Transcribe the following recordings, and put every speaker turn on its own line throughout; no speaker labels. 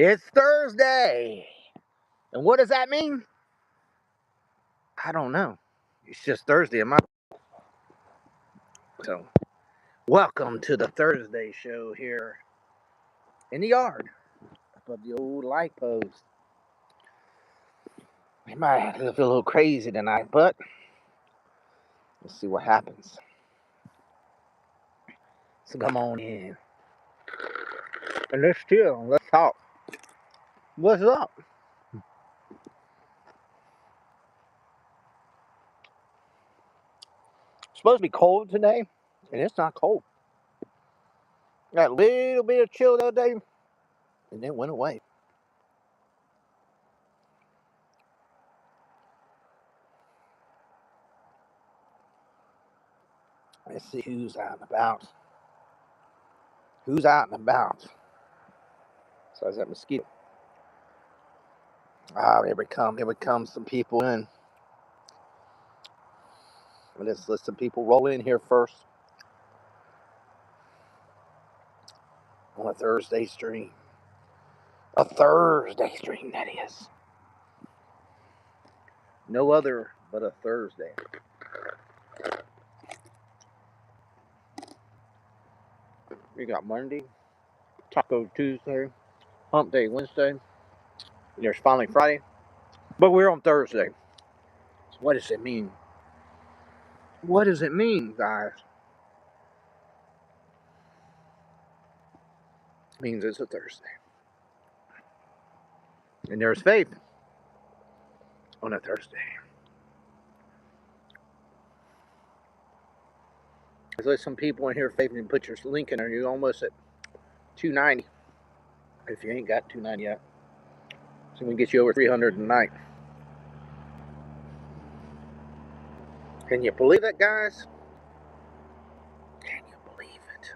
It's Thursday. And what does that mean? I don't know. It's just Thursday in my. So, welcome to the Thursday show here in the yard above the old light post. We might feel a little crazy tonight, but let's see what happens. So, come on in. And let's chill. Let's talk. What's up? It's supposed to be cold today, and it's not cold. Got a little bit of chill the other day, and then went away. Let's see who's out and about. Who's out and about? So is that mosquito? Ah, here we come. Here we come. Some people in. Let's let some people roll in here first on a Thursday stream. A Thursday stream, that is. No other but a Thursday. We got Monday, Taco Tuesday, Hump Day Wednesday. There's finally Friday. But we're on Thursday. So what does it mean? What does it mean, guys? It means it's a Thursday. And there's faith on a Thursday. There's some people in here, faith, and put your link in there. You're almost at 290. If you ain't got 290 yet. So we can get you over 300 tonight. Can you believe it, guys? Can you believe it?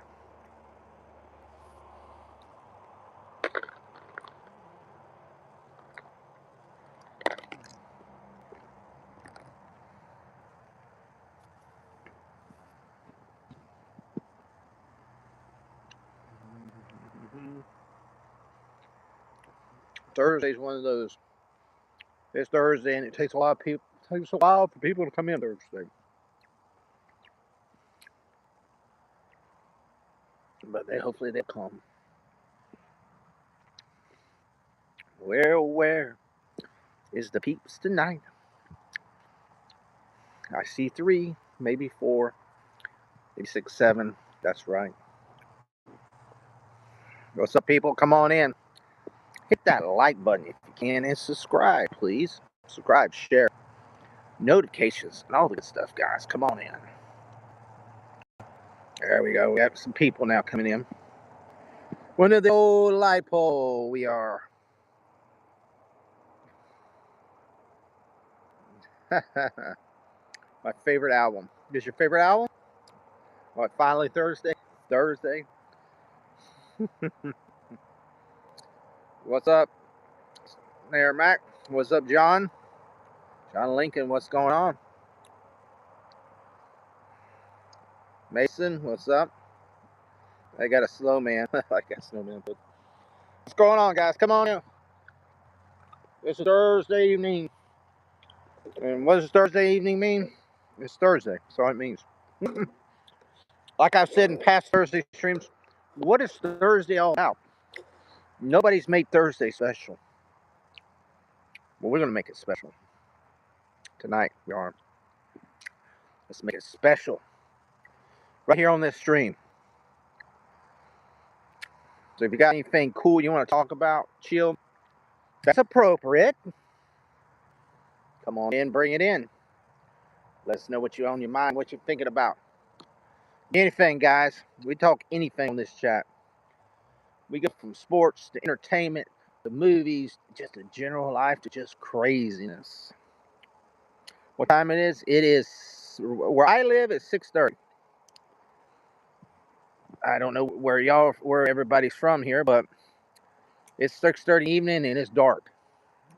Thursday's one of those. It's Thursday, and it takes a lot of people. It takes a while for people to come in Thursday. But hopefully they'll come. Where is the peeps tonight? I see 3, maybe 4, maybe 6, 7. That's right. What's up, people? Come on in. Hit that like button if you can, and subscribe, please. Subscribe, share, notifications, and all the good stuff, guys. Come on in. There we go. We have some people now coming in. One of the old LiPo. We are. My favorite album. Is your favorite album? What, finally Thursday? Thursday. What's up there, Mac? What's up, John? John Lincoln, what's going on? Mason, what's up? I got a slow man. I got a snowman. But what's going on, guys? Come on in. It's Thursday evening. And what does Thursday evening mean? It's Thursday, so it means. Like I've said in past Thursday streams, what is Thursday all about? Nobody's made Thursday special. Well, we're going to make it special. Tonight, we are. Let's make it special. Right here on this stream. So if you got anything cool you want to talk about, chill, that's appropriate. Come on in, bring it in. Let us know what you're on your mind, what you're thinking about. Anything, guys. We talk anything on this chat. We go from sports to entertainment, to movies, just a general life, to just craziness. What time it is? It is, where I live, it's 6:30. I don't know where everybody's from here, but it's 6:30 evening and it's dark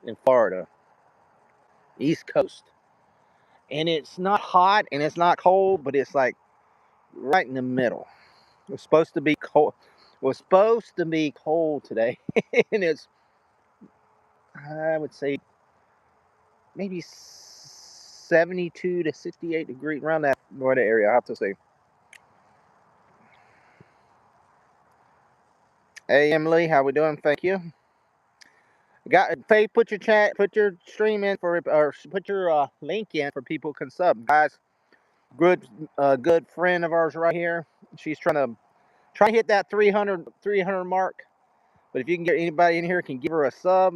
in Florida, East Coast. And it's not hot and it's not cold, but it's like right in the middle. It's supposed to be cold. was supposed to be cold today, and it's, I would say, maybe 72 to 68 degrees around that Florida area. I have to say. Hey Emily, how we doing? Thank you. Faith, put your stream in for, or put your link in for people who can sub, guys. Good friend of ours right here. She's trying to hit that 300 mark. But if you can get anybody in here can give her a sub,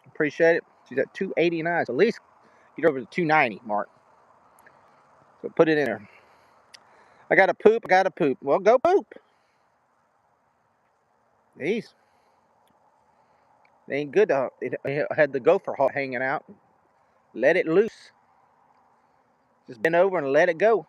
appreciate it. She's at 289. So at least get over the 290 mark. So put it in there. I got to poop. Well, go poop. Jeez. It ain't good to it had the gopher hanging out. Let it loose. Just bend over and let it go.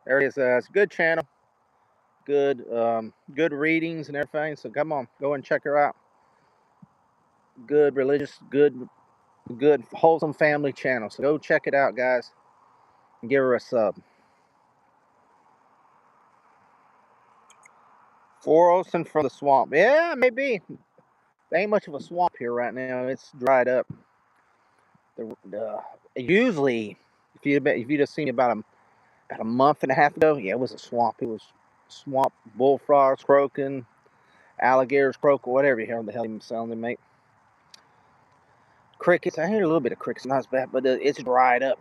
There it is. It's a good channel. Good good readings and everything. So come on, go and check her out. Good religious, good wholesome family channel. So go check it out, guys. And give her a sub. Foroston from the swamp. Yeah, maybe. There ain't much of a swamp here right now. It's dried up. Usually, if you'd have seen me about a month and a half ago, yeah, it was a swamp. It was swamp, bullfrogs croaking, alligators croaking, whatever the hell sound they make. Crickets. I heard a little bit of crickets. Not as bad, but it's dried up.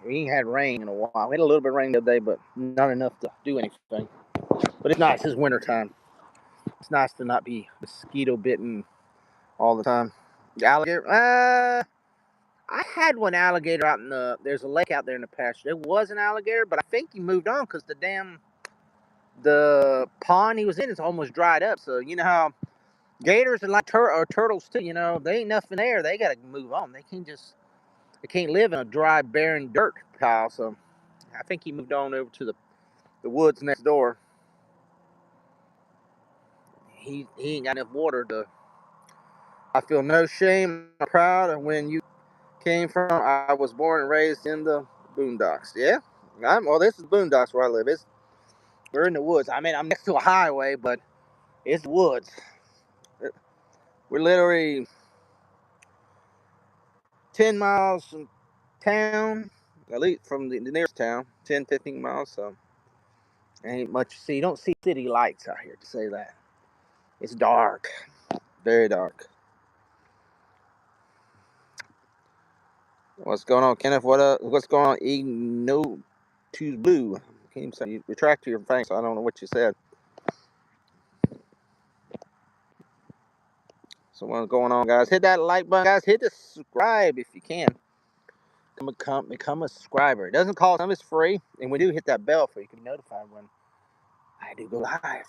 We ain't had rain in a while. We had a little bit of rain the other day, but not enough to do anything. But it's nice. It's wintertime. It's nice to not be mosquito bitten all the time. The alligator. I had one alligator out in there's a lake out there in the pasture. There was an alligator, but I think he moved on because the pond he was in is almost dried up. So you know how gators are like turtles too. You know, they ain't nothing there. They gotta move on. They can't live in a dry, barren dirt pile. So I think he moved on over to the woods next door. He ain't got enough water to. I feel no shame. I'm proud of when you came from. I was born and raised in the boondocks. Yeah, well, this is boondocks where I live. We're in the woods. I mean, I'm next to a highway, but it's woods. We're literally 10 miles from town, at least from the nearest town, 10, 15 miles. So ain't much to see. You don't see city lights out here, to say that. It's dark, very dark. What's going on, Kenneth? What's going on? No, to blue. Can't even say you retract your thing, so I don't know what you said. So what's going on, guys? Hit that like button, guys. Hit the subscribe if you can. Become a subscriber. It doesn't cost. It's free, and we do hit that bell so you can be notified when I do go live.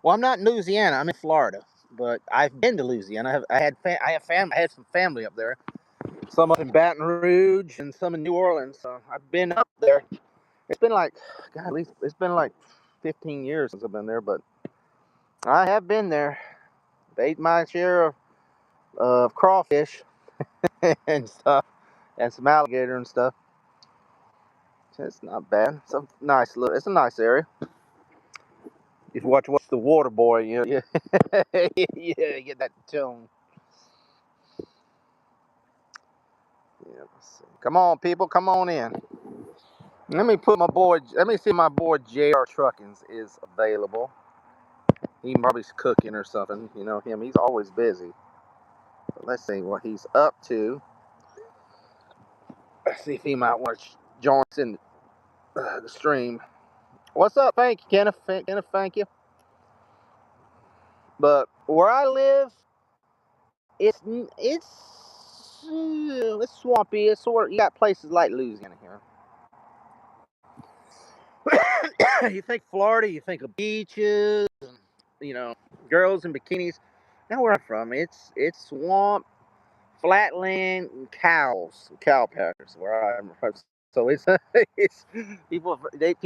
Well, I'm not in Louisiana. I'm in Florida, but I've been to Louisiana. I had some family up there. Some up in Baton Rouge and some in New Orleans. So I've been up there. It's been like, God, at least it's been like 15 years since I've been there, but I have been there. Ate my share of crawfish and stuff, and some alligator and stuff. It's not bad. It's a nice area. If you watch the Water Boy, you know, yeah, yeah, you get that tune. Yeah, let's see. Come on, people, come on in. Let me see if my boy JR Truckins is available. He probably's cooking or something. You know him; he's always busy. But let's see what he's up to. Let's see if he might want to join us in the stream. What's up? Thank you, Kenneth. Kenneth, thank you. But where I live, it's swampy. It's sort of, you got places like Louisiana here. You think Florida, you think of beaches, and, you know, girls in bikinis. Now where I'm from, it's swamp, flatland, and cow packers where I'm from. So it's it's people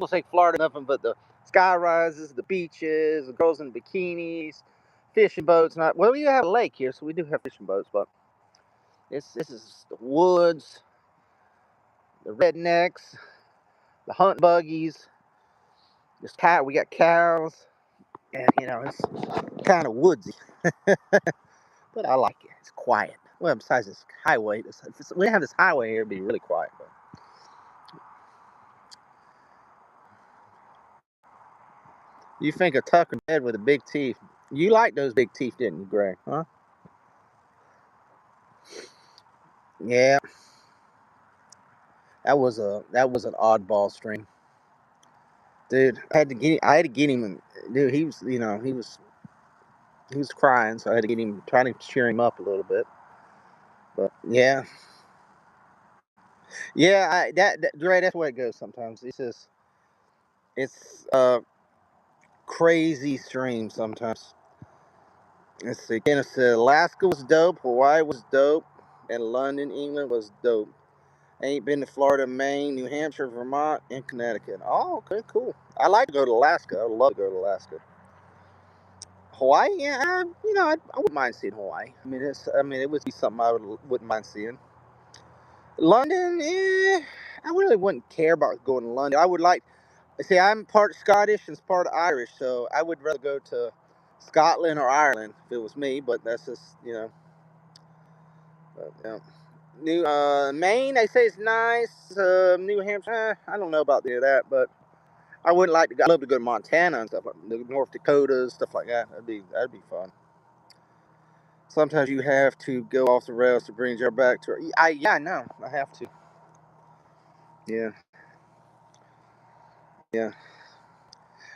think Florida nothing but the sky rises, the beaches, the girls in bikinis, fishing boats. Not well, we have a lake here, so we do have fishing boats, but this is the woods, the rednecks, the hunt buggies. This cat, we got cows, and it's kind of woodsy, but I like it. It's quiet. Well, besides this highway, if we have this highway here, it'd be really quiet. But you think of Tucker Dead with the big teeth? You like those big teeth, didn't you, Greg? Huh? Yeah, that was an oddball stream, dude. I had to get him, and dude, he was crying, so I had to get him, trying to cheer him up a little bit. But yeah, yeah, Dre, that's where it goes sometimes. It's crazy stream sometimes. Let's see. Kenneth said Alaska was dope, Hawaii was dope, and London, England was dope. Ain't been to Florida, Maine, New Hampshire, Vermont, and Connecticut. Oh, okay, cool. I like to go to Alaska. I would love to go to Alaska. Hawaii, yeah, I wouldn't mind seeing Hawaii. I mean, it would be something wouldn't mind seeing. London, I really wouldn't care about going to London. I would like. See, I'm part Scottish and part Irish, so I would rather go to Scotland or Ireland if it was me. But that's just But, New Maine, they say it's nice. New Hampshire, I don't know about any of that, but I wouldn't like to. I'd love to go to Montana and stuff like the North Dakotas, stuff like that. That'd be fun. Sometimes you have to go off the rails to bring you back to. Yeah, I know. I have to. Yeah, yeah.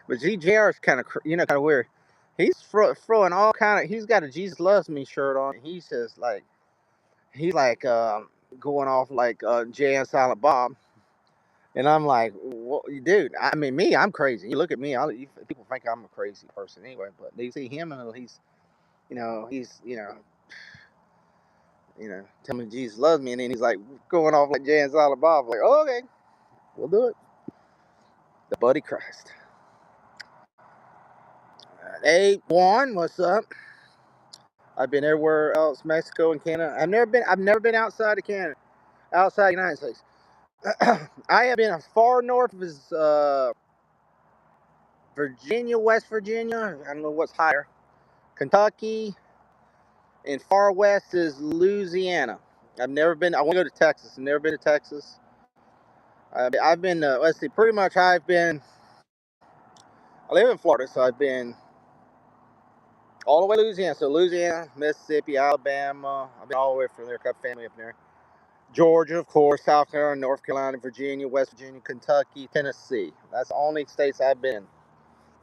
But GJR is kind of kind of weird. He's throwing all kind of. He's got a Jesus loves me shirt on. He's just like going off like Jay and Silent Bob. And I'm like, well, dude, I mean, I'm crazy. You look at me, people think I'm a crazy person anyway. But they see him and tell me Jesus loves me, and then he's like going off like Jay and Silent Bob. Like, oh, okay, we'll do it. The Buddy Christ. 8-1, what's up? I've been everywhere else, Mexico and Canada. I've never been outside of Canada, outside the United States. I have been as far north as Virginia, West Virginia. I don't know what's higher. Kentucky, and far west is Louisiana. I've never been. I want to go to Texas. I've never been to Texas. I've been. Let's see. Pretty much, I've been. I live in Florida, so I've been all the way to Louisiana. So Louisiana, Mississippi, Alabama. I've been all the way from there. Got family up there. Georgia, of course, South Carolina, North Carolina, Virginia, West Virginia, Kentucky, Tennessee. That's the only states I've been.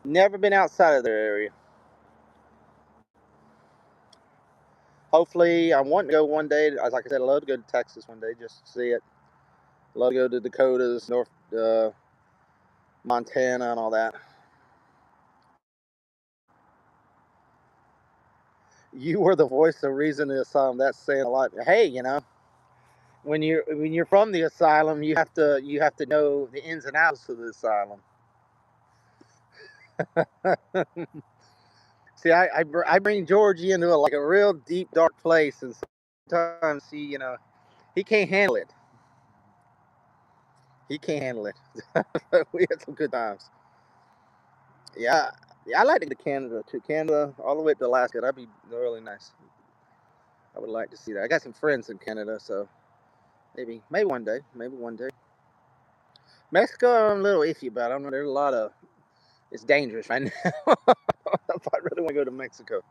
Never been outside of their area. Hopefully, I want to go one day. Like I said, I love to go to Texas one day just to see it. Love to go to Dakotas, North Montana, and all that. You were the voice of reason in the asylum. That's saying a lot. Hey, when you're from the asylum, you have to know the ins and outs of the asylum. See, I bring Georgie into a real deep dark place, and sometimes he can't handle it. He can't handle it. We had some good times. Yeah, I like to go to Canada too. Canada all the way to Alaska. That'd be really nice. I would like to see that. I got some friends in Canada, so maybe one day. Maybe one day. Mexico, I'm a little iffy about. I don't know. There's a lot of. It's dangerous right now. If I really want to go to Mexico,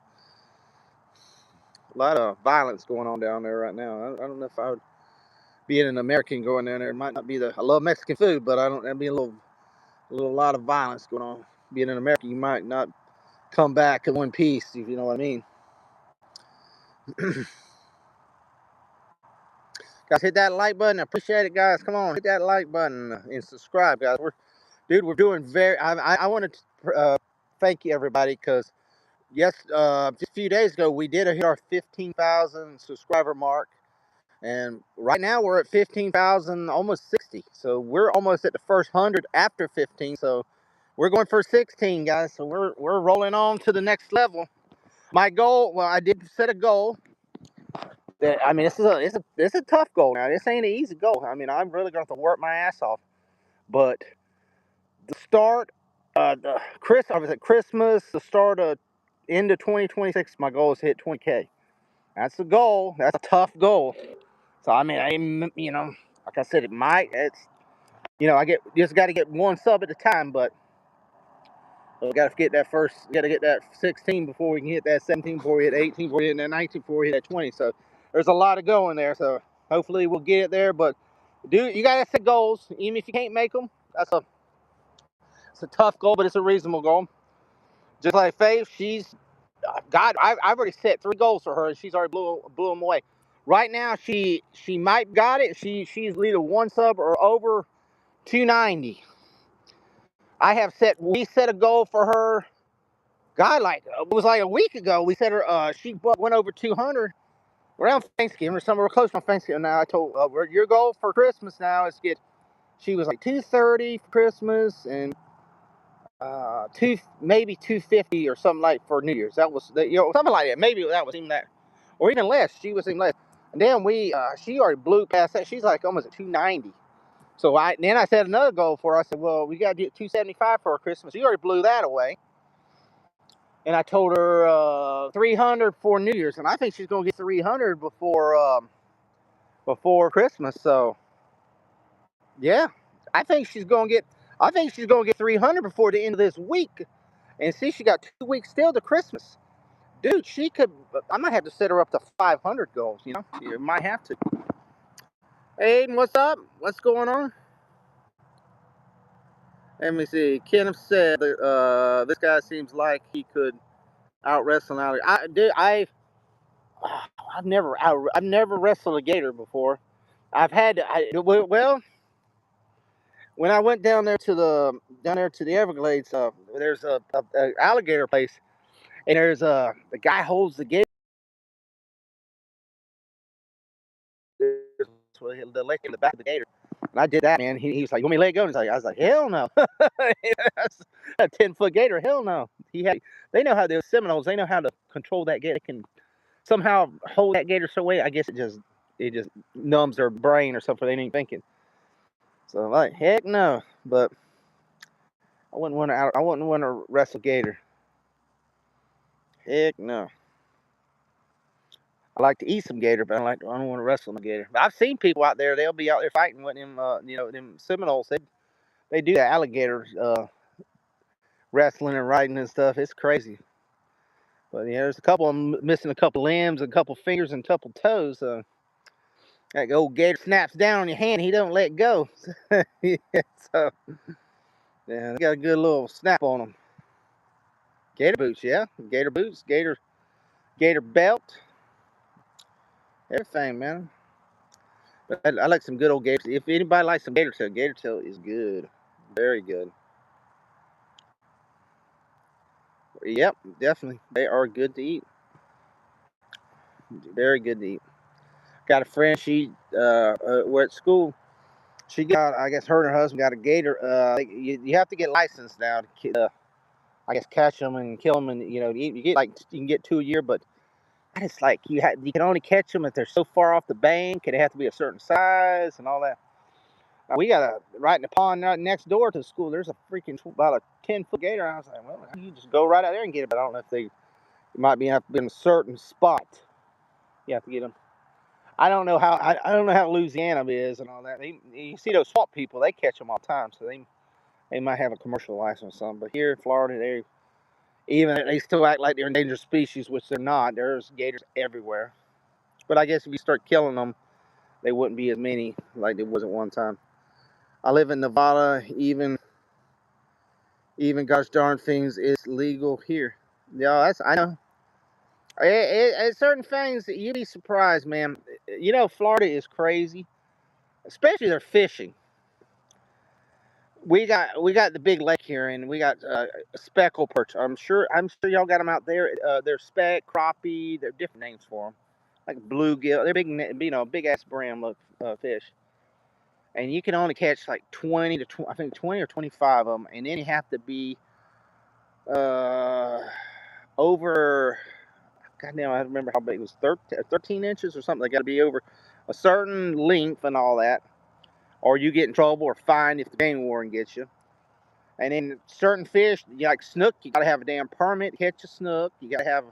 a lot of violence going on down there right now. I don't know if I would. Being an American going down there, it might not be the. I love Mexican food, but I don't. That'd be a lot of violence going on. Being an American, you might not come back in one piece, if you know what I mean. Guys, hit that like button. I appreciate it, guys. Come on, hit that like button and subscribe, guys. We're doing very. I want to thank you, everybody, because just a few days ago we did hit our 15,000 subscriber mark, and right now we're at 15,000, almost 60. So we're almost at the first 100 after 15. So we're going for 16, guys. So we're rolling on to the next level. My goal, well, I did set a goal. That, I mean, this is a tough goal now. This ain't an easy goal. I mean, I'm really going to have to work my ass off. But the start, I was at Christmas, the start of end of 2026. My goal is to hit 20K. That's the goal. That's a tough goal. So I mean, like I said, it might. It's I just got to get one sub at a time, but we got to get that first. Got to get that 16 before we can hit that 17, before we hit 18, before we hit that 19, before we hit that 20. So there's a lot of going there. So hopefully we'll get it there. But you got to set goals, even if you can't make them. It's a tough goal, but it's a reasonable goal. Just like Faith, I've already set 3 goals for her, and she's already blew them away. Right now, she might got it. She's either 1 sub or over 290. We set a goal for her. God, like it was like a week ago. We set her. She went over 200 around Thanksgiving or somewhere close to Thanksgiving. Now I told your goal for Christmas now is get. She was like 230 for Christmas and maybe 250 or something like for New Year's. That was something like that. Maybe that was even that, or even less. She was even less. And then she already blew past that. She's like almost at 290. So then I set another goal for her. I said, well, we got to get 275 for Christmas. She already blew that away. And I told her 300 for New Year's, and I think she's gonna get 300 before Christmas. So yeah, I think she's gonna get 300 before the end of this week. And see, she got 2 weeks still to Christmas. Dude, she could. I might have to set her up to 500 goals. You might have to. Hey, Aiden, what's up? What's going on? Let me see. Kenneth said, "This guy seems like he could out wrestle out." I've never wrestled a gator before. Well, when I went down there to the Everglades, there's a alligator place, and there's the guy holds the gator. The leg in the back of the gator. And I did that, man. He was like, "You want me to let go?" And I was like, "Hell no!" That's a 10-foot gator. Hell no. They know how the Seminoles. They know how to control that gator. They can somehow hold that gator so way. I guess it just numbs their brain or something. They ain't thinking. So I'm like, heck no. But I wouldn't want to wrestle gator. Heck no. I like to eat some gator, but I don't want to wrestle a gator. But I've seen people out there. They'll be out there fighting with them. Them Seminoles. They do that alligator wrestling and riding and stuff. It's crazy. But yeah, there's a couple of them missing a couple limbs, a couple fingers, and a couple toes. That old gator snaps down on your hand. He don't let go. Yeah, so yeah, they got a good little snap on them. Gator boots, yeah. Gator boots, gator belt, everything, man. But I like some good old gators. If anybody likes some gator tail is good, very good. Yep, definitely. They are good to eat. Very good to eat. Got a friend. We're at school. She got, I guess, her and her husband got a gator. You have to get licensed now to, I guess, catch them and kill them, and you get you can get 2 a year, but I just like you can only catch them if they're so far off the bank, and they have to be a certain size and all that. We got right in the pond right next door to the school. There's a freaking about a 10-foot gator. I was like, well, you just go right out there and get it. But I don't know if you might have to be in a certain spot. You have to get them. I don't know how Louisiana is and all that. You see those swamp people, they catch them all the time, so they might have a commercial license or something. But here in Florida, they still act like they're endangered species, which they're not. There's gators everywhere. But I guess if you start killing them, they wouldn't be as many like there was at one time. I live in Nevada. Even gosh darn things is legal here. Yeah, I know. Certain things you'd be surprised, man. Florida is crazy, especially their fishing. We got the big lake here, and we got speckle perch. I'm sure y'all got them out there. They're speck, crappie. They're different names for them, like bluegill. They're big, big ass brim look fish. And you can only catch like 20 to 20, I think 20 or 25 of them, and then you have to be over. goddamn, I remember how big it was, 13 inches or something. They got to be over a certain length and all that, or you get in trouble or fined if the game warden gets you. And then certain fish, like snook, you got to have a damn permit to catch a snook. You got to have,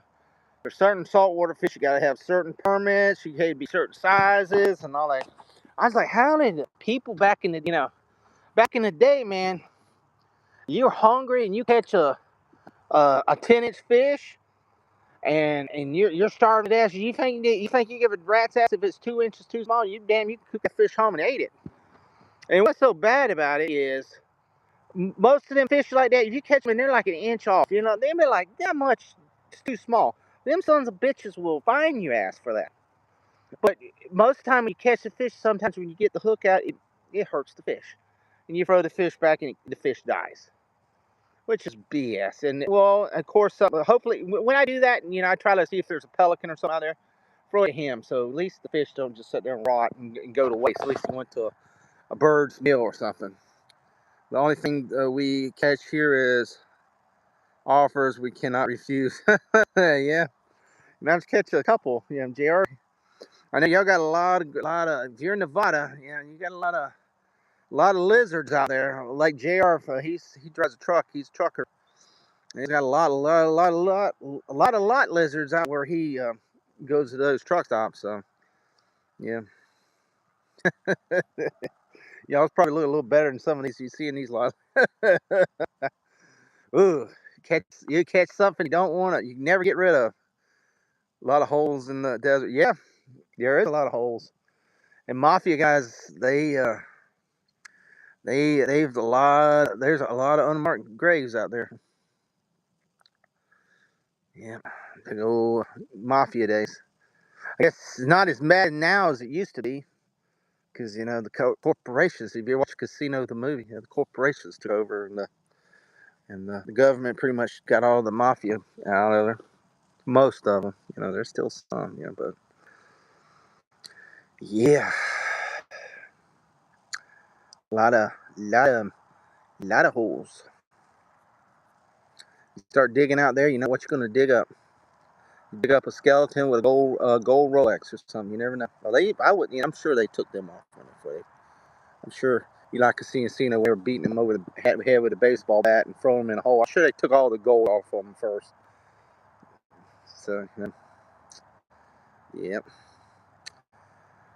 there's certain saltwater fish, you got to have certain permits. You got to be certain sizes and all that. I was like, how did people back in the, back in the day, man, you're hungry and you catch a 10-inch fish, and you're starving to death. You think you give a rat's ass if it's 2 inches too small? You can cook that fish home and ate it. And what's so bad about it is most of them fish like that, if you catch them and they're like an inch off, they be like that much, it's too small. Them sons of bitches will fine you ass for that. But most of the time when you catch the fish, sometimes when you get the hook out, it hurts the fish, and you throw the fish back and the fish dies, which is BS. And well, of course, hopefully when I do that, I try to see if there's a pelican or something out there, throw it at him, so at least the fish don't just sit there and rot and go to waste. At least it went to a bird's meal or something. The only thing we catch here is offers we cannot refuse. Yeah, and I've catch a couple. JR. I know y'all got a lot of. If you're in Nevada, you got a lot of lizards out there. Like JR, he drives a truck. He's a trucker. He's got a lot of lot lizards out where he goes to those truck stops. So yeah, y'all's probably look a little better than some of these you see in these lots. Ooh, you catch something you don't want to. You can never get rid of. A lot of holes in the desert. Yeah, there is a lot of holes. And mafia guys, they've a lot. There's a lot of unmarked graves out there. Yeah, big old mafia days. I guess it's not as bad now as it used to be, because the corporations. If you watch Casino the movie, the corporations took over, and the government pretty much got all the mafia out of there. Most of them, there's still some, but yeah, a lot of holes. You start digging out there, you know what you're gonna dig up. You dig up a skeleton with a gold Rolex or something. You never know. Well, I would, I'm sure they took them off on the way. I'm sure you like Casino, they were beating him over the head with a baseball bat and throwing him in a hole. I'm sure they took all the gold off of him first. So, yep.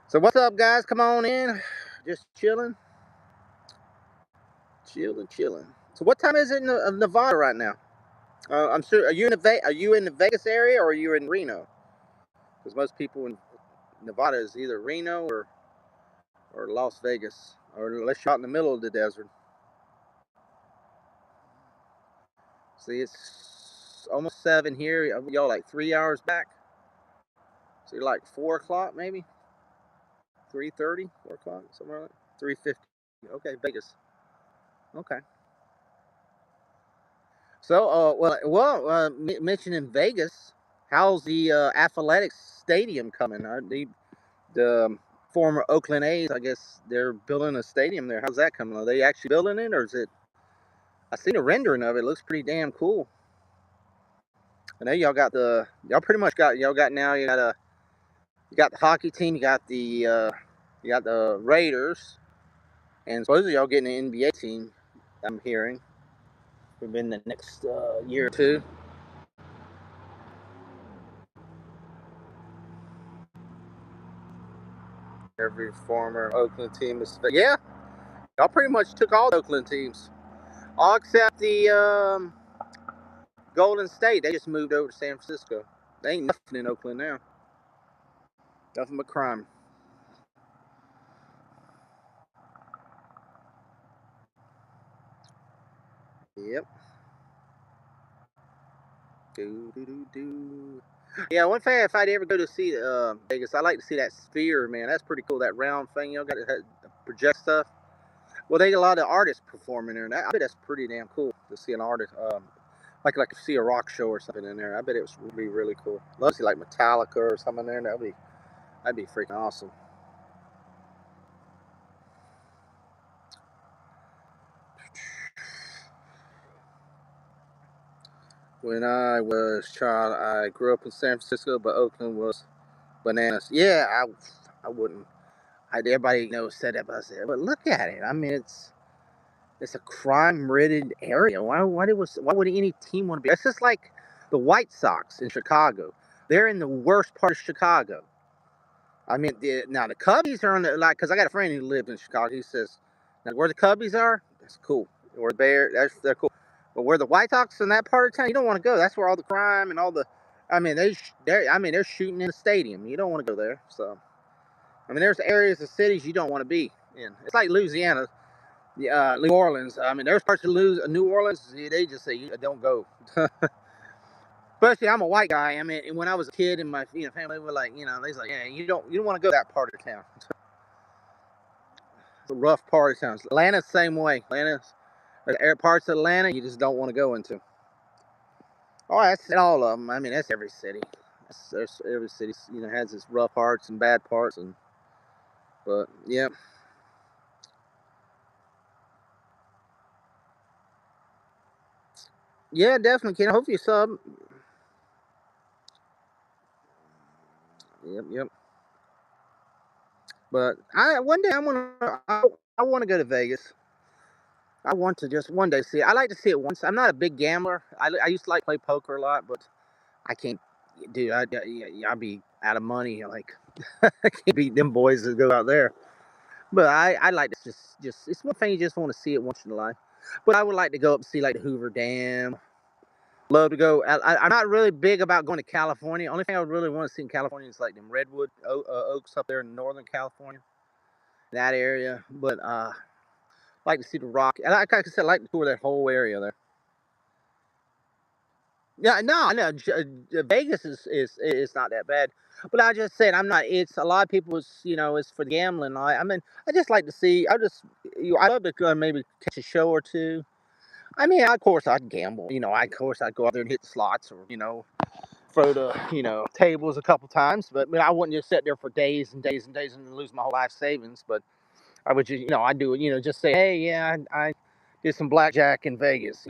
So what's up, guys? Come on in. Just chilling. So what time is it in Nevada right now? I'm sure. Are you in the Vegas area or are you in Reno? Because most people in Nevada is either Reno or Las Vegas, or unless you're out in the middle of the desert. See, it's almost 7 here. Y'all like 3 hours back. So you're like 4 o'clock maybe, 3:30, 4 o'clock, somewhere like 3:50. Okay, Vegas. Okay. So, mentioning Vegas, how's the athletics stadium coming? The former Oakland A's, I guess they're building a stadium there. How's that coming? Are they actually building it, or is it? I seen a rendering of it. It looks pretty damn cool. I know y'all pretty much got now. You got the hockey team. You got the Raiders, and supposedly y'all getting an NBA team. I'm hearing within the next year or two. Every former Oakland team is, yeah. Y'all pretty much took all the Oakland teams, all except the Golden State. They just moved over to San Francisco. They ain't nothing in Oakland now. Nothing but crime. Yep. Do. Yeah, one thing, if I'd ever go to see Vegas, I like to see that sphere, man. That's pretty cool. That round thing, got to project stuff. Well, they got a lot of artists performing there, and I bet that's pretty damn cool to see an artist, like to see a rock show or something in there. I bet it would be really cool. Love to see like Metallica or something there. That'd be freaking awesome. When I was a child, I grew up in San Francisco, but Oakland was bananas. Yeah, I wouldn't. Everybody said that, but I said, but look at it. I mean, it's a crime-ridden area. Why would any team want to be? It's just like the White Sox in Chicago. They're in the worst part of Chicago. I mean, now the Cubbies are on the because I got a friend who lived in Chicago. He says, now where the Cubbies are, that's cool. Where they're cool. But where the White Sox in that part of town, you don't want to go. That's where all the crime and all the, I mean, they're shooting in the stadium. You don't want to go there. So, I mean, there's areas of cities you don't want to be in. It's like Louisiana, New Orleans. I mean, there's parts of New Orleans they just say you don't go. Especially, I'm a white guy. I mean, when I was a kid and my family were like, they's like, yeah, you don't want to go to that part of town. It's a rough part of town. Atlanta's the same way. There are parts of Atlanta you just don't want to go into. Oh, that's all of them. I mean, that's every city. Every city, has its rough parts and bad parts, but yeah. Yeah, definitely, Ken. Hopefully you sub. Yep. But one day I want to go to Vegas. I want to just one day see it. I like to see it once. I'm not a big gambler. I used to like play poker a lot, but I can't, dude. I'll be out of money. Like I can't beat them boys that go out there. But I like to just it's one thing you just want to see it once in a life. But I would like to go up and see like the Hoover Dam. Love to go. I'm not really big about going to California. Only thing I would really want to see in California is like them redwood oaks up there in Northern California, that area. But like to see the rock. And like I said, I like to tour that whole area there. Yeah, no, no. Vegas is not that bad, but I just said I'm not. It's a lot of people. It's for gambling. I mean, I just like to see. I love to maybe catch a show or two. I mean, of course, I'd gamble. Of course, I'd go out there and hit the slots, or throw the tables a couple times. But I wouldn't just sit there for days and days and days and lose my whole life savings. But I would just I do it. Just say, hey, yeah, I did some blackjack in Vegas.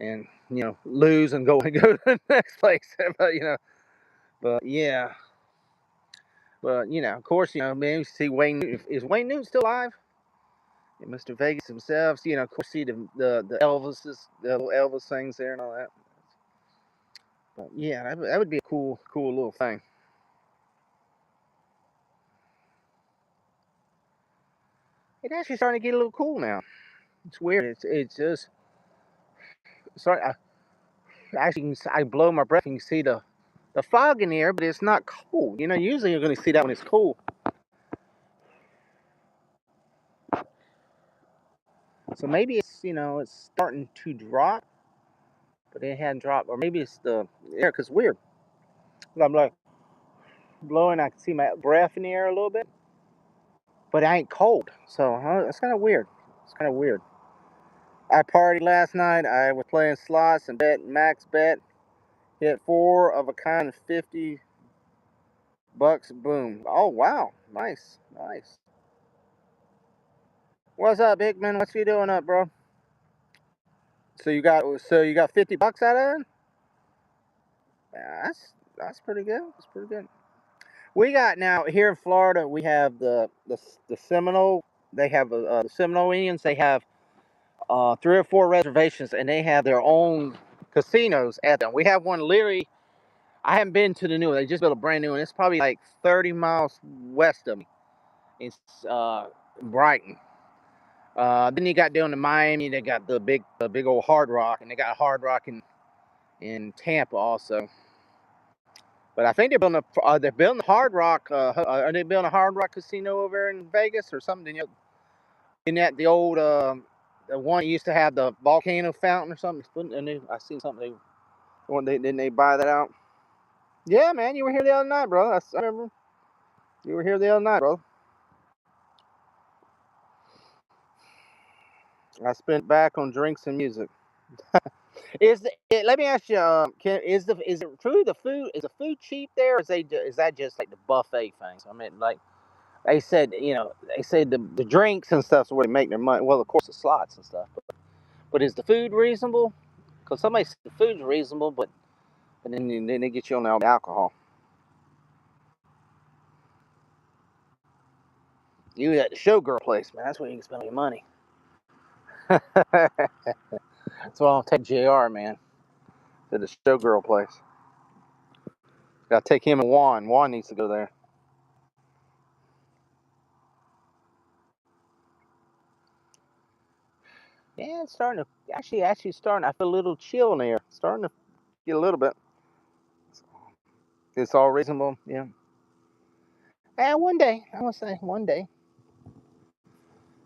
And lose and go and go to the next place. But yeah, but of course, maybe see Wayne. Is Wayne Newton still alive? And Mr. Vegas himself. Of course, see the Elvises, the little Elvis things there and all that. But yeah, that would be a cool little thing. It's actually starting to get a little cool now. It's weird. It's just sorry. I blow my breath and you see the fog in the air, but it's not cold. Usually you're going to see that when it's cool. So maybe it's starting to drop, but it hadn't dropped, or maybe it's the air, cause weird. I'm like blowing, I can see my breath in the air a little bit, but I ain't cold. So it's kind of weird. It's kind of weird. I partied last night. I was playing slots and max bet. Hit 4 of a kind, $50. Boom. Oh wow, nice. What's up, Hickman? What you doing up, bro? So you got $50 out of it? Yeah, that's pretty good. That's pretty good. We got now here in Florida. We have the Seminole. They have the Seminole Indians. They have 3 or 4 reservations, and they have their own casinos at them. We have one literally. I haven't been to the new one. They just built a brand new one. It's probably like 30 miles west of me. It's Brighton. Then you got down to Miami. They got the big old Hard Rock, and they got Hard Rock in Tampa also. But I think they're building a Hard Rock. Are they building a Hard Rock casino over in Vegas or something? In that the old the one that used to have the volcano fountain or something. I seen something. Didn't they buy that out? Yeah, man, you were here the other night, bro. I remember you were here the other night, bro. I spent back on drinks and music. Let me ask you, is it true is the food cheap there? Or is that just like the buffet things? I mean, like they said the drinks and stuff's where they make their money. Well, of course the slots and stuff, but is the food reasonable? Because somebody said the food's reasonable, but then they get you on the alcohol. You at the showgirl place, man. That's where you can spend your money. That's why I'll take JR, man, to the showgirl place. Gotta take him and Juan. Juan needs to go there. Yeah, it's starting to actually starting. I feel a little chill in the air. Starting to get a little bit. It's all reasonable, yeah. And one day, I want to say one day.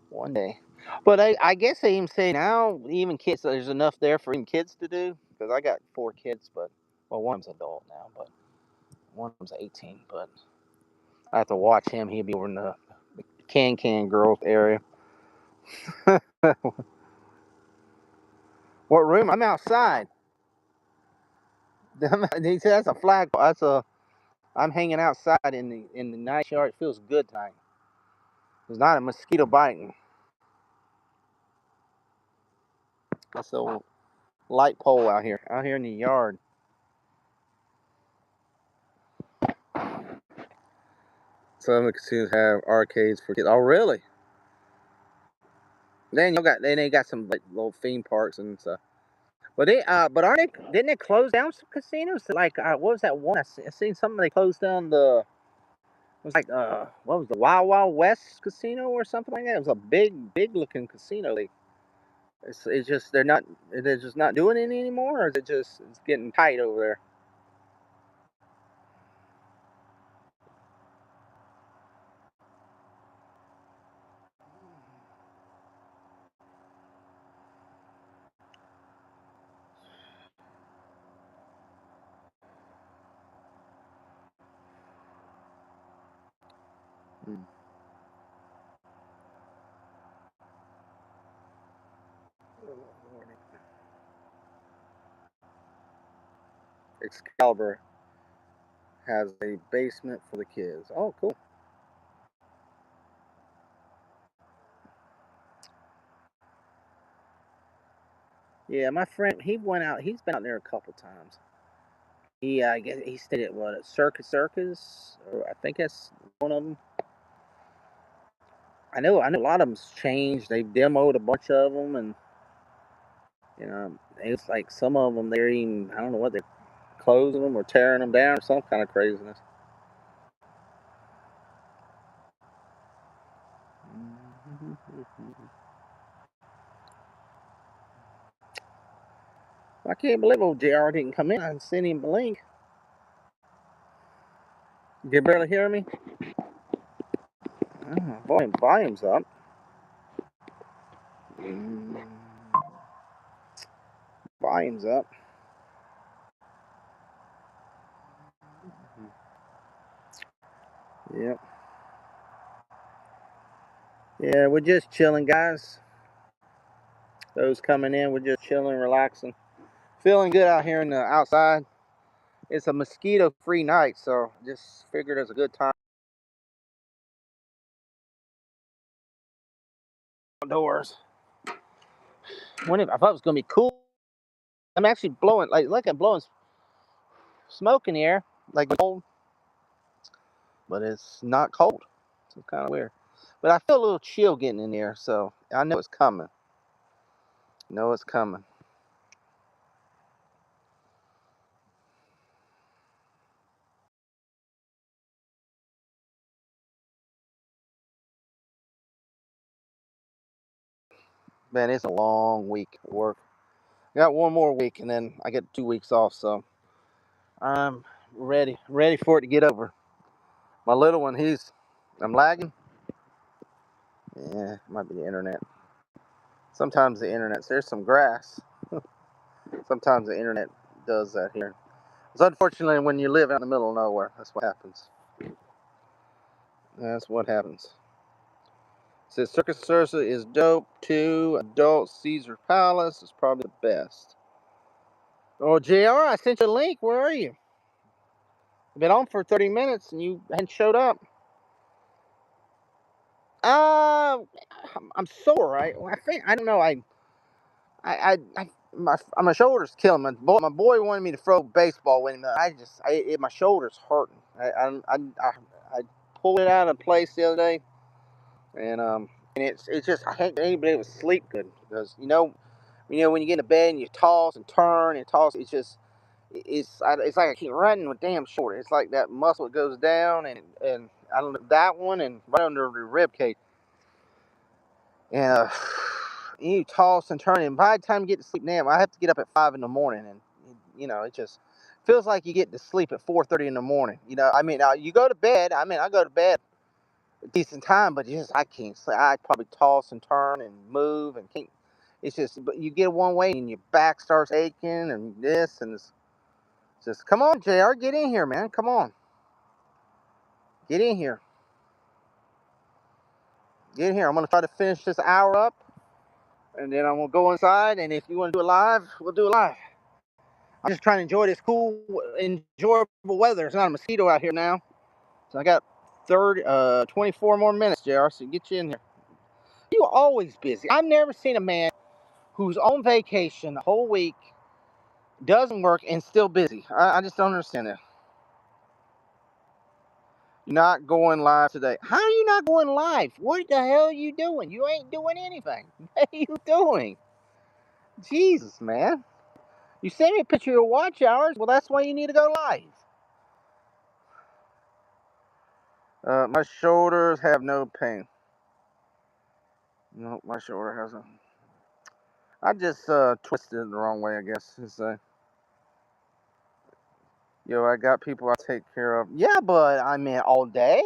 One day. But I guess they even say now, even kids, there's enough there for even kids to do. Because I got 4 kids, but, well, one's adult now, but one's 18. But I have to watch him. He'll be over in the can girls area. What room? I'm outside. He said that's a flag. I'm hanging outside in the nice yard. It feels good tonight. There's not a mosquito biting. That's a light pole out here in the yard. Some of the casinos have arcades for kids. Oh, really? Then they got some like little theme parks and stuff. But but aren't they? Didn't they close down some casinos? Like, what was that one? I seen something. They closed down the. It was like what was the Wild Wild West casino or something like that? It was a big looking casino. Like, it's just they're just not doing it anymore, or is it just it's getting tight over there? Hmm. Excalibur has a basement for the kids. Oh, cool. Yeah, my friend, he went out. He's been out there a couple times. I guess he stayed at what, at Circus, or I think that's one of them. I know a lot of them's changed. They've demoed a bunch of them, and it's like some of them they're even I don't know what they're closing them or tearing them down or some kind of craziness. I can't believe old JR didn't come in. I sent him the link. You can barely hear me. Volume's up. Mm, Volume's up. Yep. Yeah, we're just chilling, guys. Those coming in, we're just chilling, relaxing, feeling good out here in the outside. It's a mosquito-free night, so just figured it's a good time outdoors. I thought it was gonna be cool. I'm actually blowing like I'm blowing smoke in the air, like cold, but it's not cold. So it's kind of weird. But I feel a little chill getting in there, so I know it's coming. Know it's coming. Man, it's a long week of work. I got one more week, and then I get 2 weeks off, so I'm ready for it to get over. My little one, I'm lagging. Yeah, it might be the internet. Sometimes there's some grass. Sometimes the internet does that here. It's unfortunately when you live out in the middle of nowhere, that's what happens. That's what happens. It says Circus Sursa is dope too. Adult Caesar Palace is probably the best. Oh, JR, I sent you a link. Where are you? I've been on for 30 minutes and you hadn't showed up. Uh, I'm sore. I think I don't know. my shoulders killing me. My boy wanted me to throw baseball with him. My shoulders hurting. I pulled it out of place the other day, and it's just I can't anybody able to sleep good because when you get in bed and you toss and turn and toss, it's like I keep running with damn shoulder. It's like that muscle goes down and I don't know that one and right under the rib cage. And you toss and turn, and by the time you get to sleep now, I have to get up at 5 in the morning, and it just feels like you get to sleep at 4:30 in the morning. I mean, you go to bed. I mean, I go to bed a decent time, but I can't sleep. I probably toss and turn and move and can't. It's just, but you get one way and your back starts aching and this and it's just come on, Jr. Get in here, man. Come on, get in here. Get in here. I'm gonna try to finish this hour up, and then I'm gonna go inside. And if you want to do it live, we'll do it live. I'm just trying to enjoy this cool, enjoyable weather. There's not a mosquito out here now. So I got 24 more minutes, JR, so get you in here. You're always busy. I've never seen a man who's on vacation the whole week, doesn't work, and still busy. I just don't understand that. You're not going live today. How are you not going live? What the hell are you doing? You ain't doing anything. What are you doing? Jesus, man. You sent me a picture of your watch hours. Well, that's why you need to go live. My shoulders have no pain. No, my shoulder hasn't. I just twisted it the wrong way, I guess. I got people I take care of. Yeah, but I mean, all day?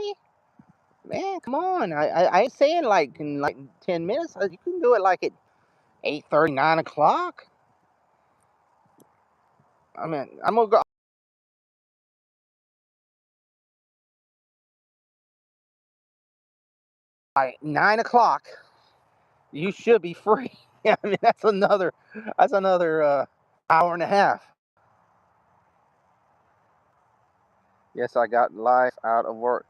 Man, come on. I ain't saying like in like 10 minutes. You can do it like at 8:30, 9 o'clock. I mean, I'm going to go like 9 o'clock. You should be free. I mean, that's another hour and a half. Yes, I got life out of work.